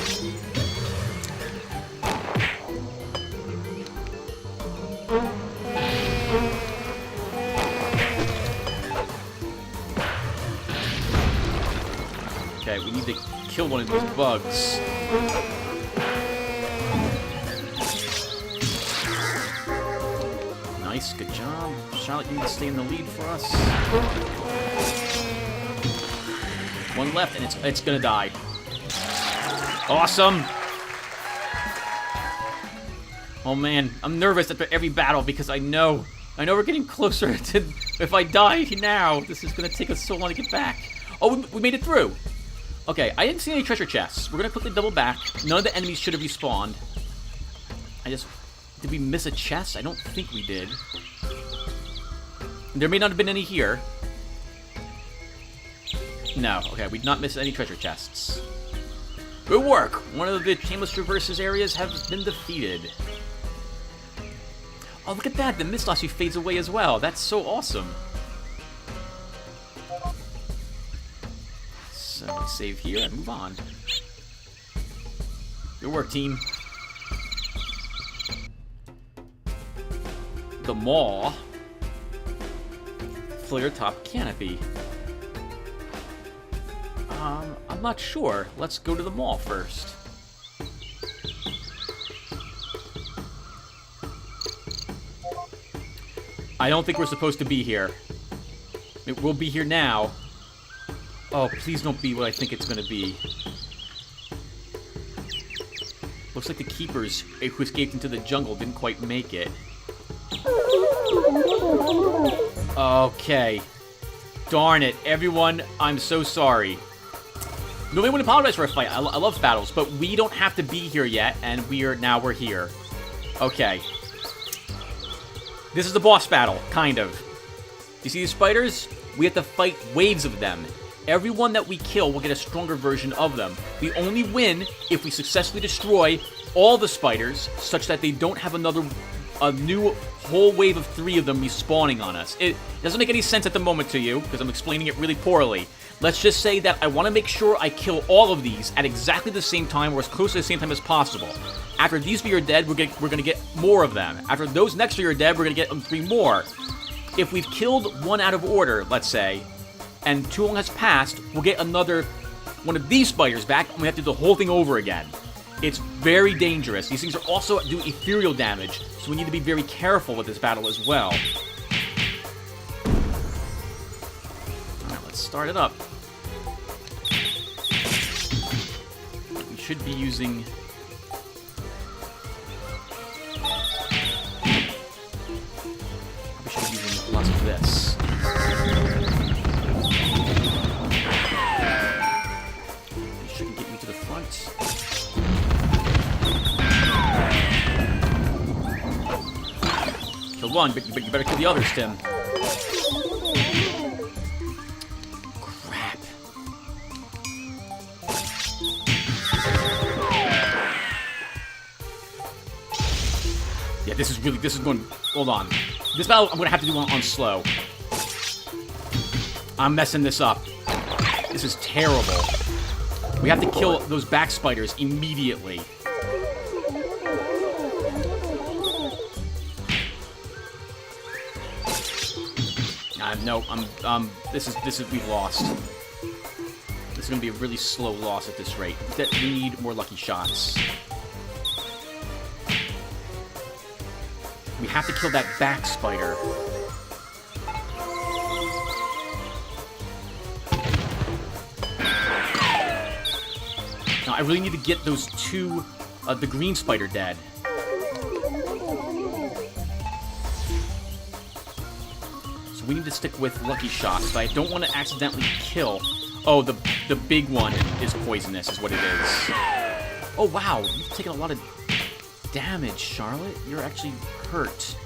Okay, we need to kill one of these bugs. Nice, good job. Charlotte, you need to stay in the lead for us. One left, and it's gonna die. Awesome! Oh man, I'm nervous after every battle because I know we're getting closer to. If I die now, this is gonna take us so long to get back. Oh, we made it through. Okay, I didn't see any treasure chests. We're gonna quickly double back. None of the enemies should have respawned. Did we miss a chest? I don't think we did. There may not have been any here. No, okay, we did not miss any treasure chests. Good work! One of the Shameless Traverses areas has been defeated. Oh, look at that! The mist actually fades away as well. That's so awesome. So, let's save here and move on. Good work, team. The Maw. Flare top canopy. I'm not sure. Let's go to the mall first. I don't think we're supposed to be here. It will be here now. Oh, please don't be what I think it's gonna be. Looks like the keepers who escaped into the jungle didn't quite make it. Okay. Darn it. Everyone, I'm so sorry. Nobody would apologize for a fight. I love battles, but we don't have to be here yet, and we're here. Okay. This is the boss battle, kind of. You see these spiders? We have to fight waves of them. Everyone that we kill will get a stronger version of them. We only win if we successfully destroy all the spiders, such that they don't have a new whole wave of 3 of them respawning on us. It doesn't make any sense at the moment to you, because I'm explaining it really poorly. Let's just say that I want to make sure I kill all of these at exactly the same time, or as close to the same time as possible. After these 3 are dead, we're going to get more of them. After those next 3 are dead, we're going to get 3 more. If we've killed 1 out of order, let's say, and too long has passed, we'll get another one of these spiders back, and we have to do the whole thing over again. It's very dangerous. These things are also do ethereal damage, so we need to be very careful with this battle as well. Alright, let's start it up. We should be using... We should be using lots of this. We shouldn't get you to the front. Kill one, but you better kill the others, Tim. Crap. Yeah, this is going... Hold on. This battle, I'm going to have to do on slow. I'm messing this up. This is terrible. We have to kill those back spiders immediately. No, we've lost. This is gonna be a really slow loss at this rate. We need more lucky shots. We have to kill that back spider. Now, I really need to get those 2, the green spider dead. We need to stick with lucky shots, but I don't want to accidentally kill... Oh, the big one is poisonous, is what it is. Oh, wow. You've taken a lot of damage, Charlotte. You're actually hurt.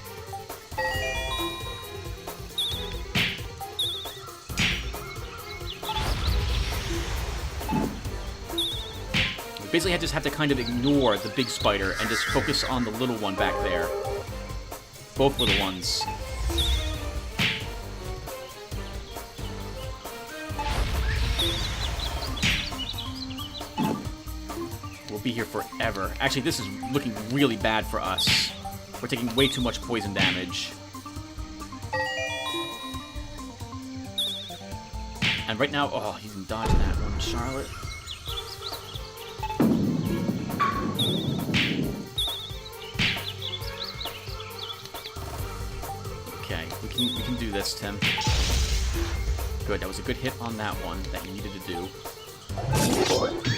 We basically just have to kind of ignore the big spider and just focus on the little one back there. Both little ones. Be here forever. Actually, this is looking really bad for us. We're taking way too much poison damage. And right now, oh, you can dodge that one, Charlotte. Okay, we can do this, Tim. Good, that was a good hit on that one that you needed to do.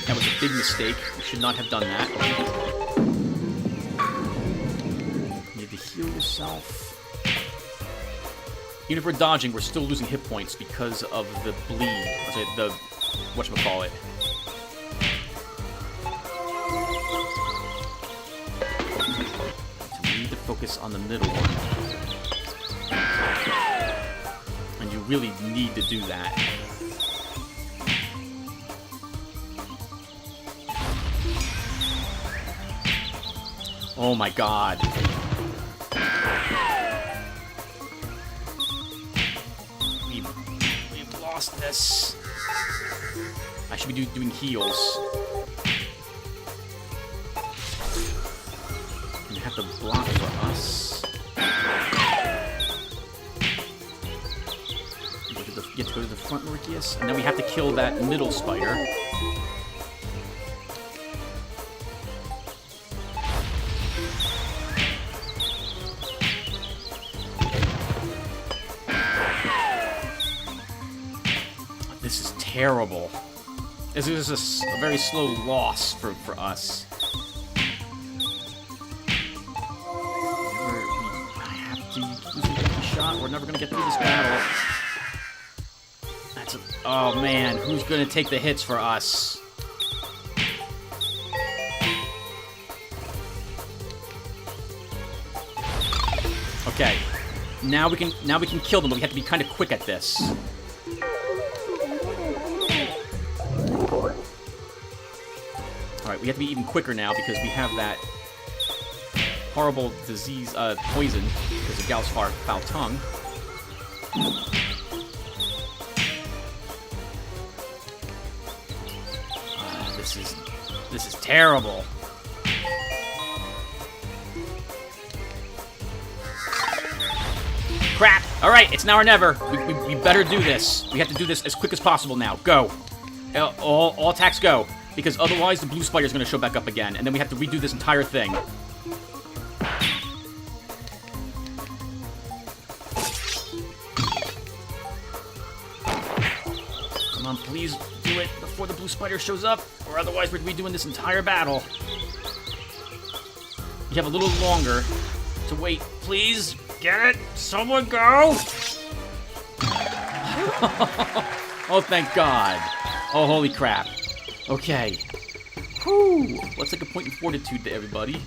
That was a big mistake. We should not have done that. You need to heal yourself. Even if we're dodging, we're still losing hit points because of the bleed. The whatchamacallit. So we need to focus on the middle one. And you really need to do that. Oh my god. We've lost this. I should be doing heals. You have to block for us. You have to go to the front, Maricius, and then we have to kill that middle spider. This is terrible. This is a very slow loss for us. I have to use a lucky shot. We're never going to get through this battle. Oh, man. Who's gonna take the hits for us? Okay. Now we can kill them, but we have to be kind of quick at this. Alright, we have to be even quicker now because we have that horrible disease, poison, because of Gal's foul tongue. This is terrible. Crap! Alright, it's now or never. We better do this. We have to do this as quick as possible now. Go. All attacks go. Because otherwise the blue spider's gonna show back up again, and then we have to redo this entire thing. Come on, please do it before the blue spider shows up, or otherwise we're redoing this entire battle. You have a little longer to wait. Please, get it? Someone go! Oh, thank God. Oh, holy crap. Okay. Whew. Let's take a point in fortitude to everybody.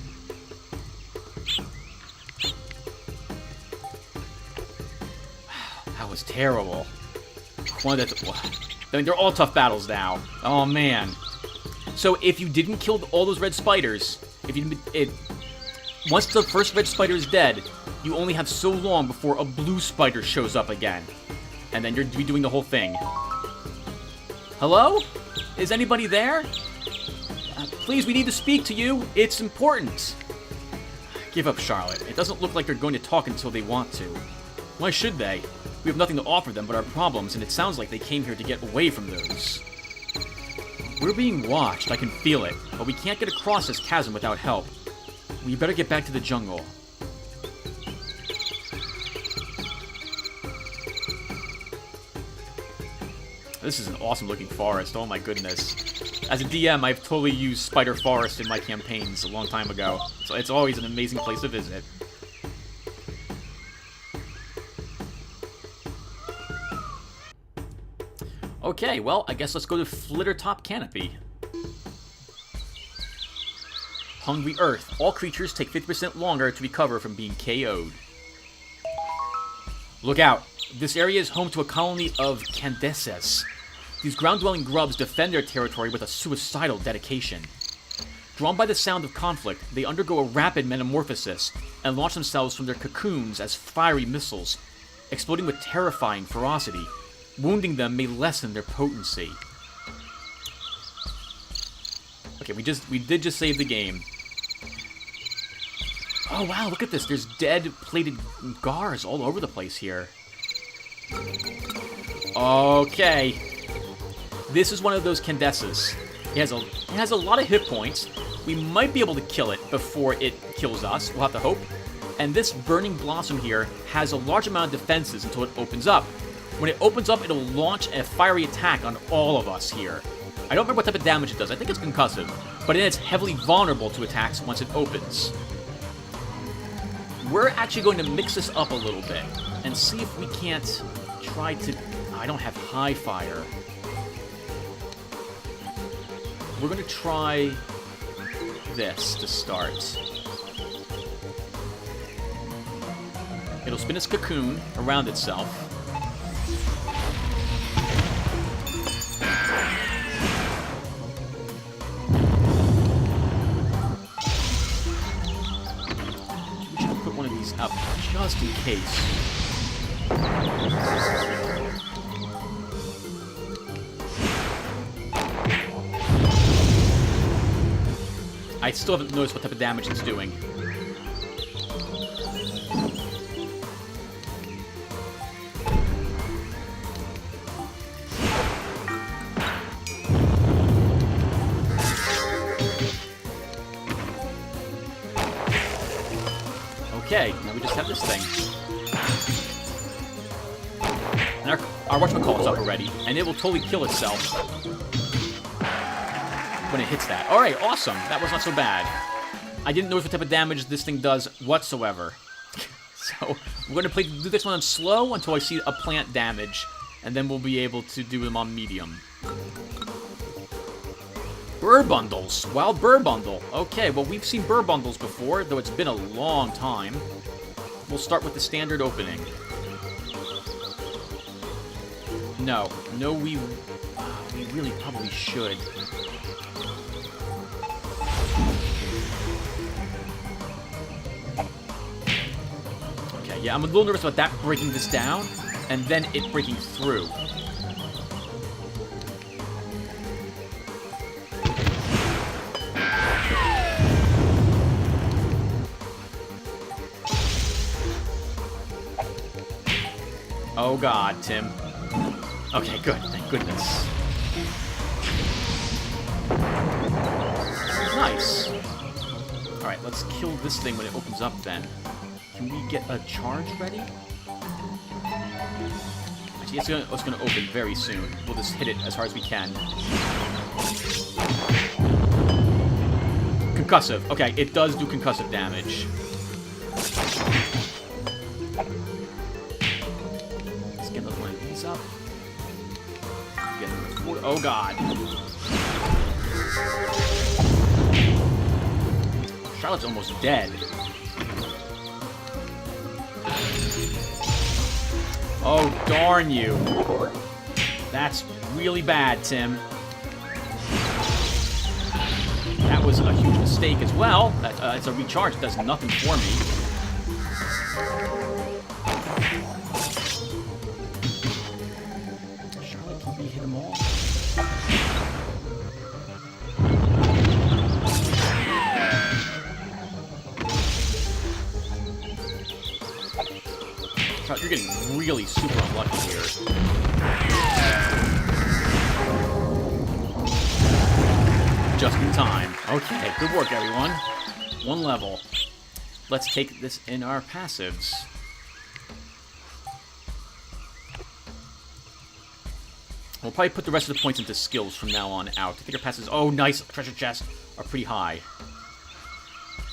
That was terrible. I mean, they're all tough battles now. Oh, man. So, if you didn't kill all those red spiders, once the first red spider is dead, you only have so long before a blue spider shows up again. And then you're redoing the whole thing. Hello? Is anybody there? Please, we need to speak to you. It's important. Give up, Charlotte. It doesn't look like they're going to talk until they want to. Why should they? We have nothing to offer them but our problems, and it sounds like they came here to get away from those. We're being watched, I can feel it, but we can't get across this chasm without help. We better get back to the jungle. This is an awesome looking forest, oh my goodness. As a DM, I've totally used Spider Forest in my campaigns a long time ago, so it's always an amazing place to visit. Okay, well, I guess let's go to Flittertop Canopy. Hungry Earth. All creatures take 50% longer to recover from being KO'd. Look out. This area is home to a colony of Candeces. These ground-dwelling grubs defend their territory with a suicidal dedication. Drawn by the sound of conflict, they undergo a rapid metamorphosis and launch themselves from their cocoons as fiery missiles, exploding with terrifying ferocity. Wounding them may lessen their potency. Okay, we did just save the game. Oh wow, look at this. There's dead plated gars all over the place here. Okay. This is one of those Candeces. It has a lot of hit points. We might be able to kill it before it kills us. We'll have to hope. And this Burning Blossom here has a large amount of defenses until it opens up. When it opens up, it'll launch a fiery attack on all of us here. I don't remember what type of damage it does. I think it's concussive. But then it's heavily vulnerable to attacks once it opens. We're actually going to mix this up a little bit and see if we can't try to... I don't have high fire. We're going to try this to start. It'll spin its cocoon around itself. We should put one of these up just in case. I still haven't noticed what type of damage it's doing. Okay, now we just have this thing. And our whatchamacallit's up already, and it will totally kill itself when it hits that. Alright, awesome. That was not so bad. I didn't notice what type of damage this thing does whatsoever. So, we're going to do this one on slow until I see a plant damage. And then we'll be able to do them on medium. Burr bundles. Wild burr bundle. Okay, well, we've seen burr bundles before, though it's been a long time. We'll start with the standard opening. No, we really probably should. Okay, yeah, I'm a little nervous about that breaking this down, and then it breaking through. Oh God, Tim. Okay, good. Thank goodness. Nice. Alright, let's kill this thing when it opens up then. Can we get a charge ready? Actually, it's gonna open very soon. We'll just hit it as hard as we can. Concussive. Okay, it does do concussive damage. Let's get another one of these up. Get another 4. Oh God. Charlotte's almost dead. Oh, darn you. That's really bad, Tim. That was a huge mistake as well. It's a recharge. It does nothing for me. Charlotte, can we hit them all? You're getting really super unlucky here. Just in time. Okay, good work, everyone. One level. Let's take this in our passives. We'll probably put the rest of the points into skills from now on out. I think our passives... Oh, nice. Treasure chests are pretty high.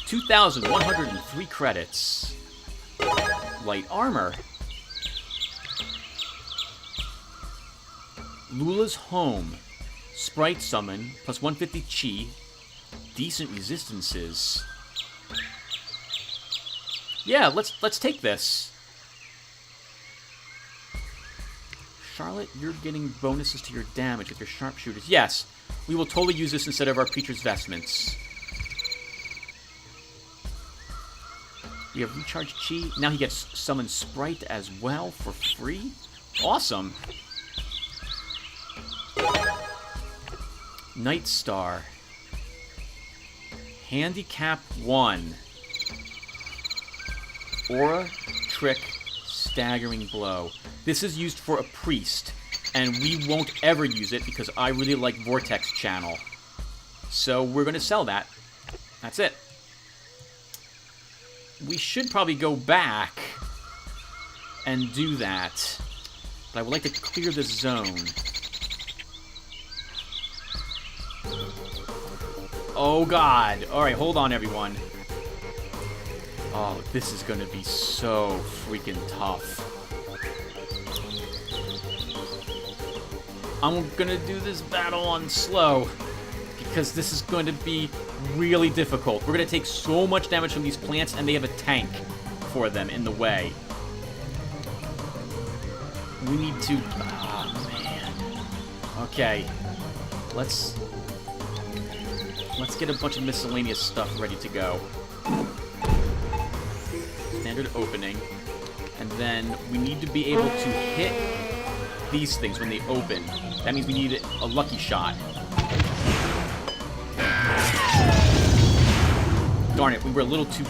2,103 credits. Light armor. Lula's Home. Sprite summon, plus 150 chi. Decent resistances. Yeah, let's take this. Charlotte, you're getting bonuses to your damage with your sharpshooters. Yes, we will totally use this instead of our Preacher's Vestments. We have Recharge Chi. Now he gets Summon Sprite as well for free. Awesome. Night Star. Handicap 1. Aura, Trick, Staggering Blow. This is used for a priest, and we won't ever use it because I really like Vortex Channel. So we're going to sell that. That's it. We should probably go back and do that, but I would like to clear the zone. Oh God. Alright, hold on everyone. Oh, this is gonna be so freaking tough. I'm gonna do this battle on slow, because this is going to be really difficult. We're gonna take so much damage from these plants, and they have a tank for them in the way. We need to... Oh, man. Okay. Let's get a bunch of miscellaneous stuff ready to go. Standard opening. And then we need to be able to hit these things when they open. That means we need a lucky shot. Darn it, we were a little too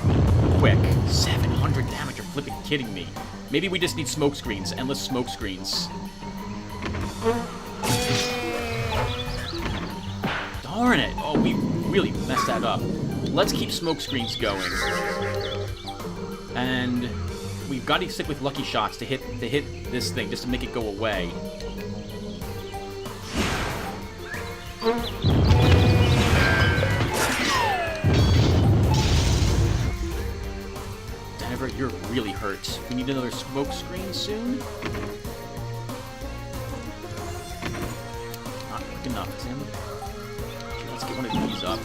quick. 700 damage, you're flipping kidding me. Maybe we just need smoke screens, endless smoke screens. Darn it! Oh, we really messed that up. Let's keep smoke screens going. And we've got to stick with lucky shots to hit this thing, just to make it go away. Denver, you're really hurt. We need another smoke screen soon. enough, Tim. Okay, let's get one of these up.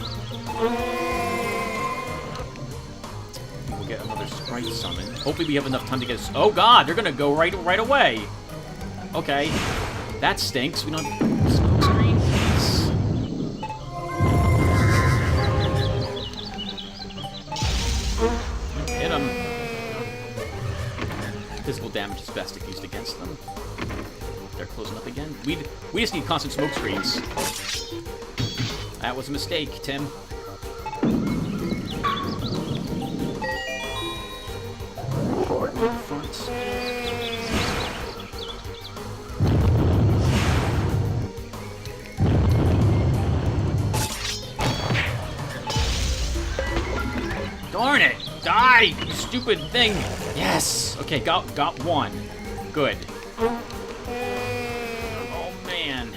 We'll get another sprite summon. Hopefully we have enough time to get us. Oh god, they're gonna go right away. Okay. That stinks. We don't have smoke screen, please. Hit them. Physical damage is best if used against them. They're closing up again. We just need constant smoke screens. That was a mistake, Tim. Front. Darn it! Die, you stupid thing! Yes! Okay, got one. Good. Oh, man.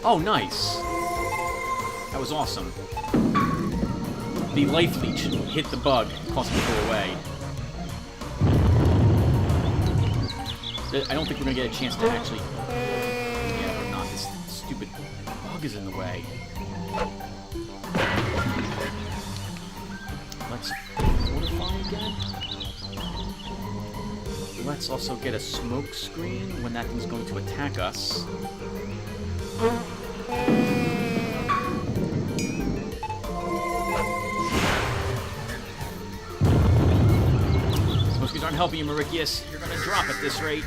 Oh, nice. That was awesome. The life leech hit the bug, causing it to go away. I don't think we're gonna get a chance to actually... Yeah, we're not. This stupid bug is in the way. Let's fortify again. Let's also get a smoke screen when that thing's going to attack us. Smoke screens aren't helping you, Mauricius. You're gonna drop at this rate.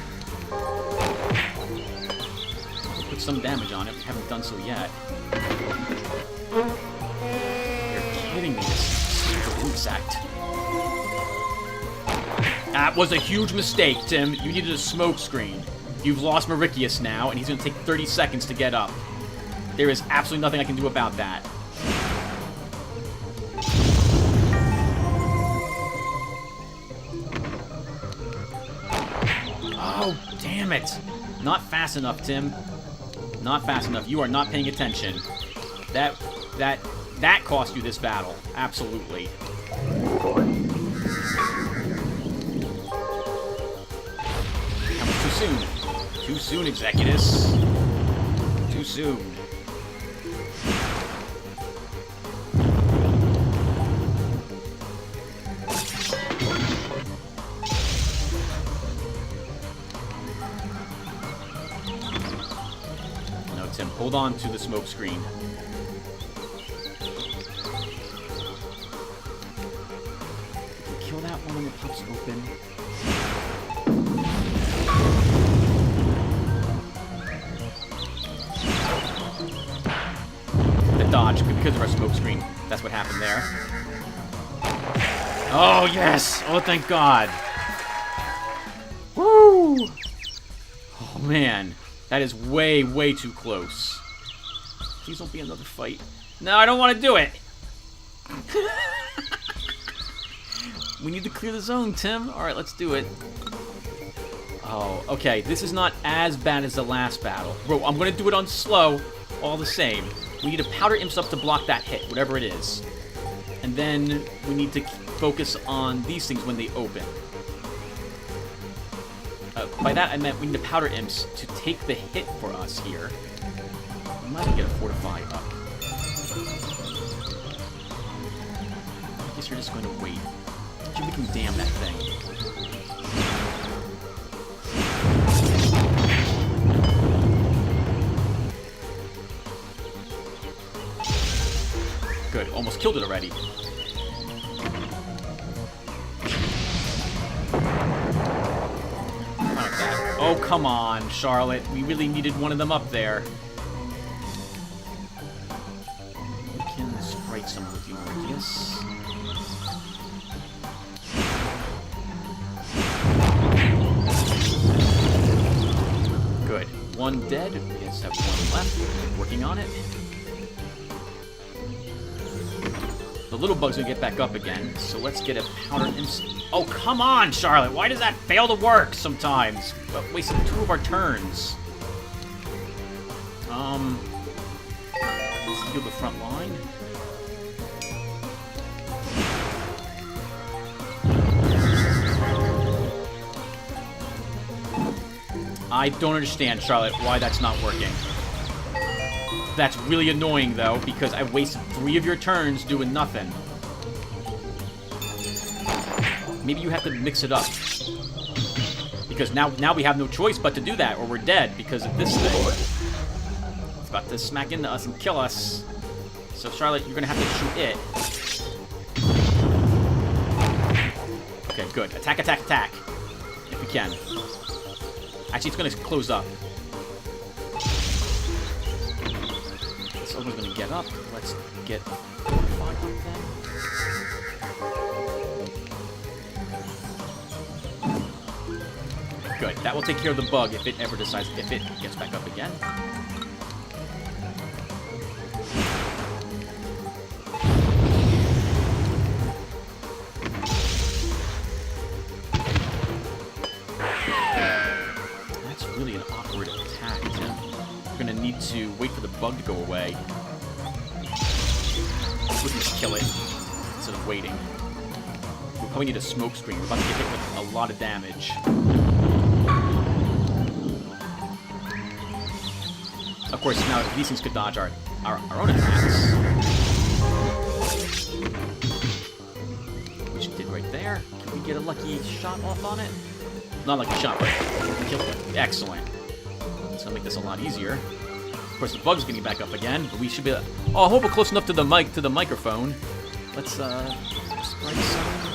Put some damage on it. We haven't done so yet. You're kidding me. Insect. That was a huge mistake, Tim. You needed a smoke screen. You've lost Mauricius now, and he's going to take 30 seconds to get up. There is absolutely nothing I can do about that. Oh, damn it. Not fast enough, Tim. Not fast enough. You are not paying attention. That cost you this battle. Absolutely. That was too soon. Too soon, Executus. Too soon. No, Tim, hold on to the smoke screen. Kill that one when it pops open. The dodge, because of our smoke screen. That's what happened there. Oh, yes! Oh, thank God. Woo! Oh, man. That is way, way too close. Please don't be another fight. No, I don't want to do it! We need to clear the zone, Tim. Alright, let's do it. Oh, okay. This is not as bad as the last battle. Bro, I'm going to do it on slow, all the same. We need to powder imps up to block that hit, whatever it is. And then we need to focus on these things when they open. By that, I meant we need to powder imps to take the hit for us here. We might get a fortify up. I guess you're just going to wait. We can damn that thing. Good, almost killed it already. Like that. Oh, come on, Charlotte. We really needed one of them up there. We can sprite some with you, Mauricius. Good. One dead. We just have one left. Working on it. The little bug's gonna get back up again, so let's get a powder instant. Oh, come on, Charlotte! Why does that fail to work sometimes? But wasting 2 of our turns. Let's heal the front line. I don't understand, Charlotte, why that's not working. That's really annoying, though, because I wasted 3 of your turns doing nothing. Maybe you have to mix it up. Because now we have no choice but to do that, or we're dead because of this thing. It's about to smack into us and kill us. So, Charlotte, you're going to have to shoot it. Okay, good. Attack, attack, attack. If you can. Actually, it's going to close up. This other one's going to get up. Let's get... Good. That will take care of the bug if it ever decides, if it gets back up again. That's really an awkward attack, Tim. We're going to need to wait for the bug to go away. We can just kill it instead of waiting. We probably need a smoke screen. We're about to get hit with a lot of damage. Of course, now these things could dodge our own attacks. Which it did right there. Can we get a lucky shot off on it? Not lucky shot, but we killed it. Excellent. It's gonna make this a lot easier. Of course, the bug's getting back up again, but we should be... Oh, I hope we're close enough to the microphone. Let's, strike some.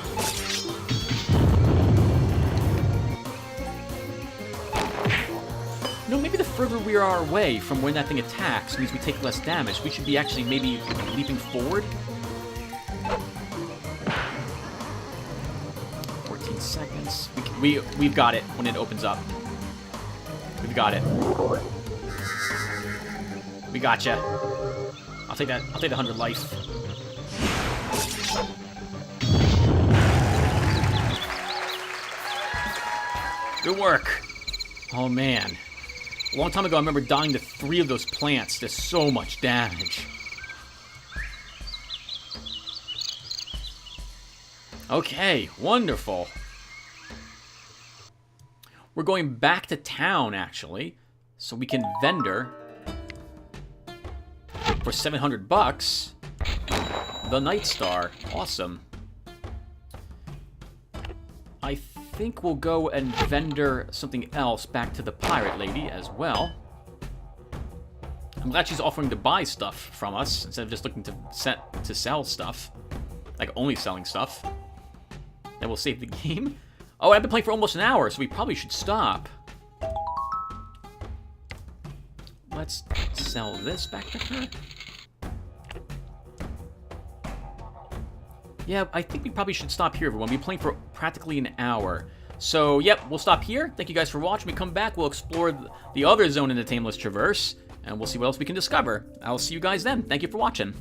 No, maybe the further we are away from when that thing attacks means we take less damage. We should be actually maybe leaping forward. 14 seconds. We've got it when it opens up. We've got it. We gotcha. I'll take that. I'll take the 100 life. Good work. Oh man. A long time ago, I remember dying to 3 of those plants. There's so much damage. Okay, wonderful. We're going back to town, actually, so we can vendor for 700 bucks the Night Star. Awesome. I think we'll go and vendor something else back to the pirate lady as well. I'm glad she's offering to buy stuff from us instead of just looking to sell stuff, like only selling stuff. Then we'll save the game. Oh, I've been playing for almost an hour, so we probably should stop. Let's sell this back to her. Yeah, I think we probably should stop here, everyone. We've been playing for practically an hour. So, yep, we'll stop here. Thank you guys for watching. When we come back, we'll explore the other zone in the Tameless Traverse, and we'll see what else we can discover. I'll see you guys then. Thank you for watching.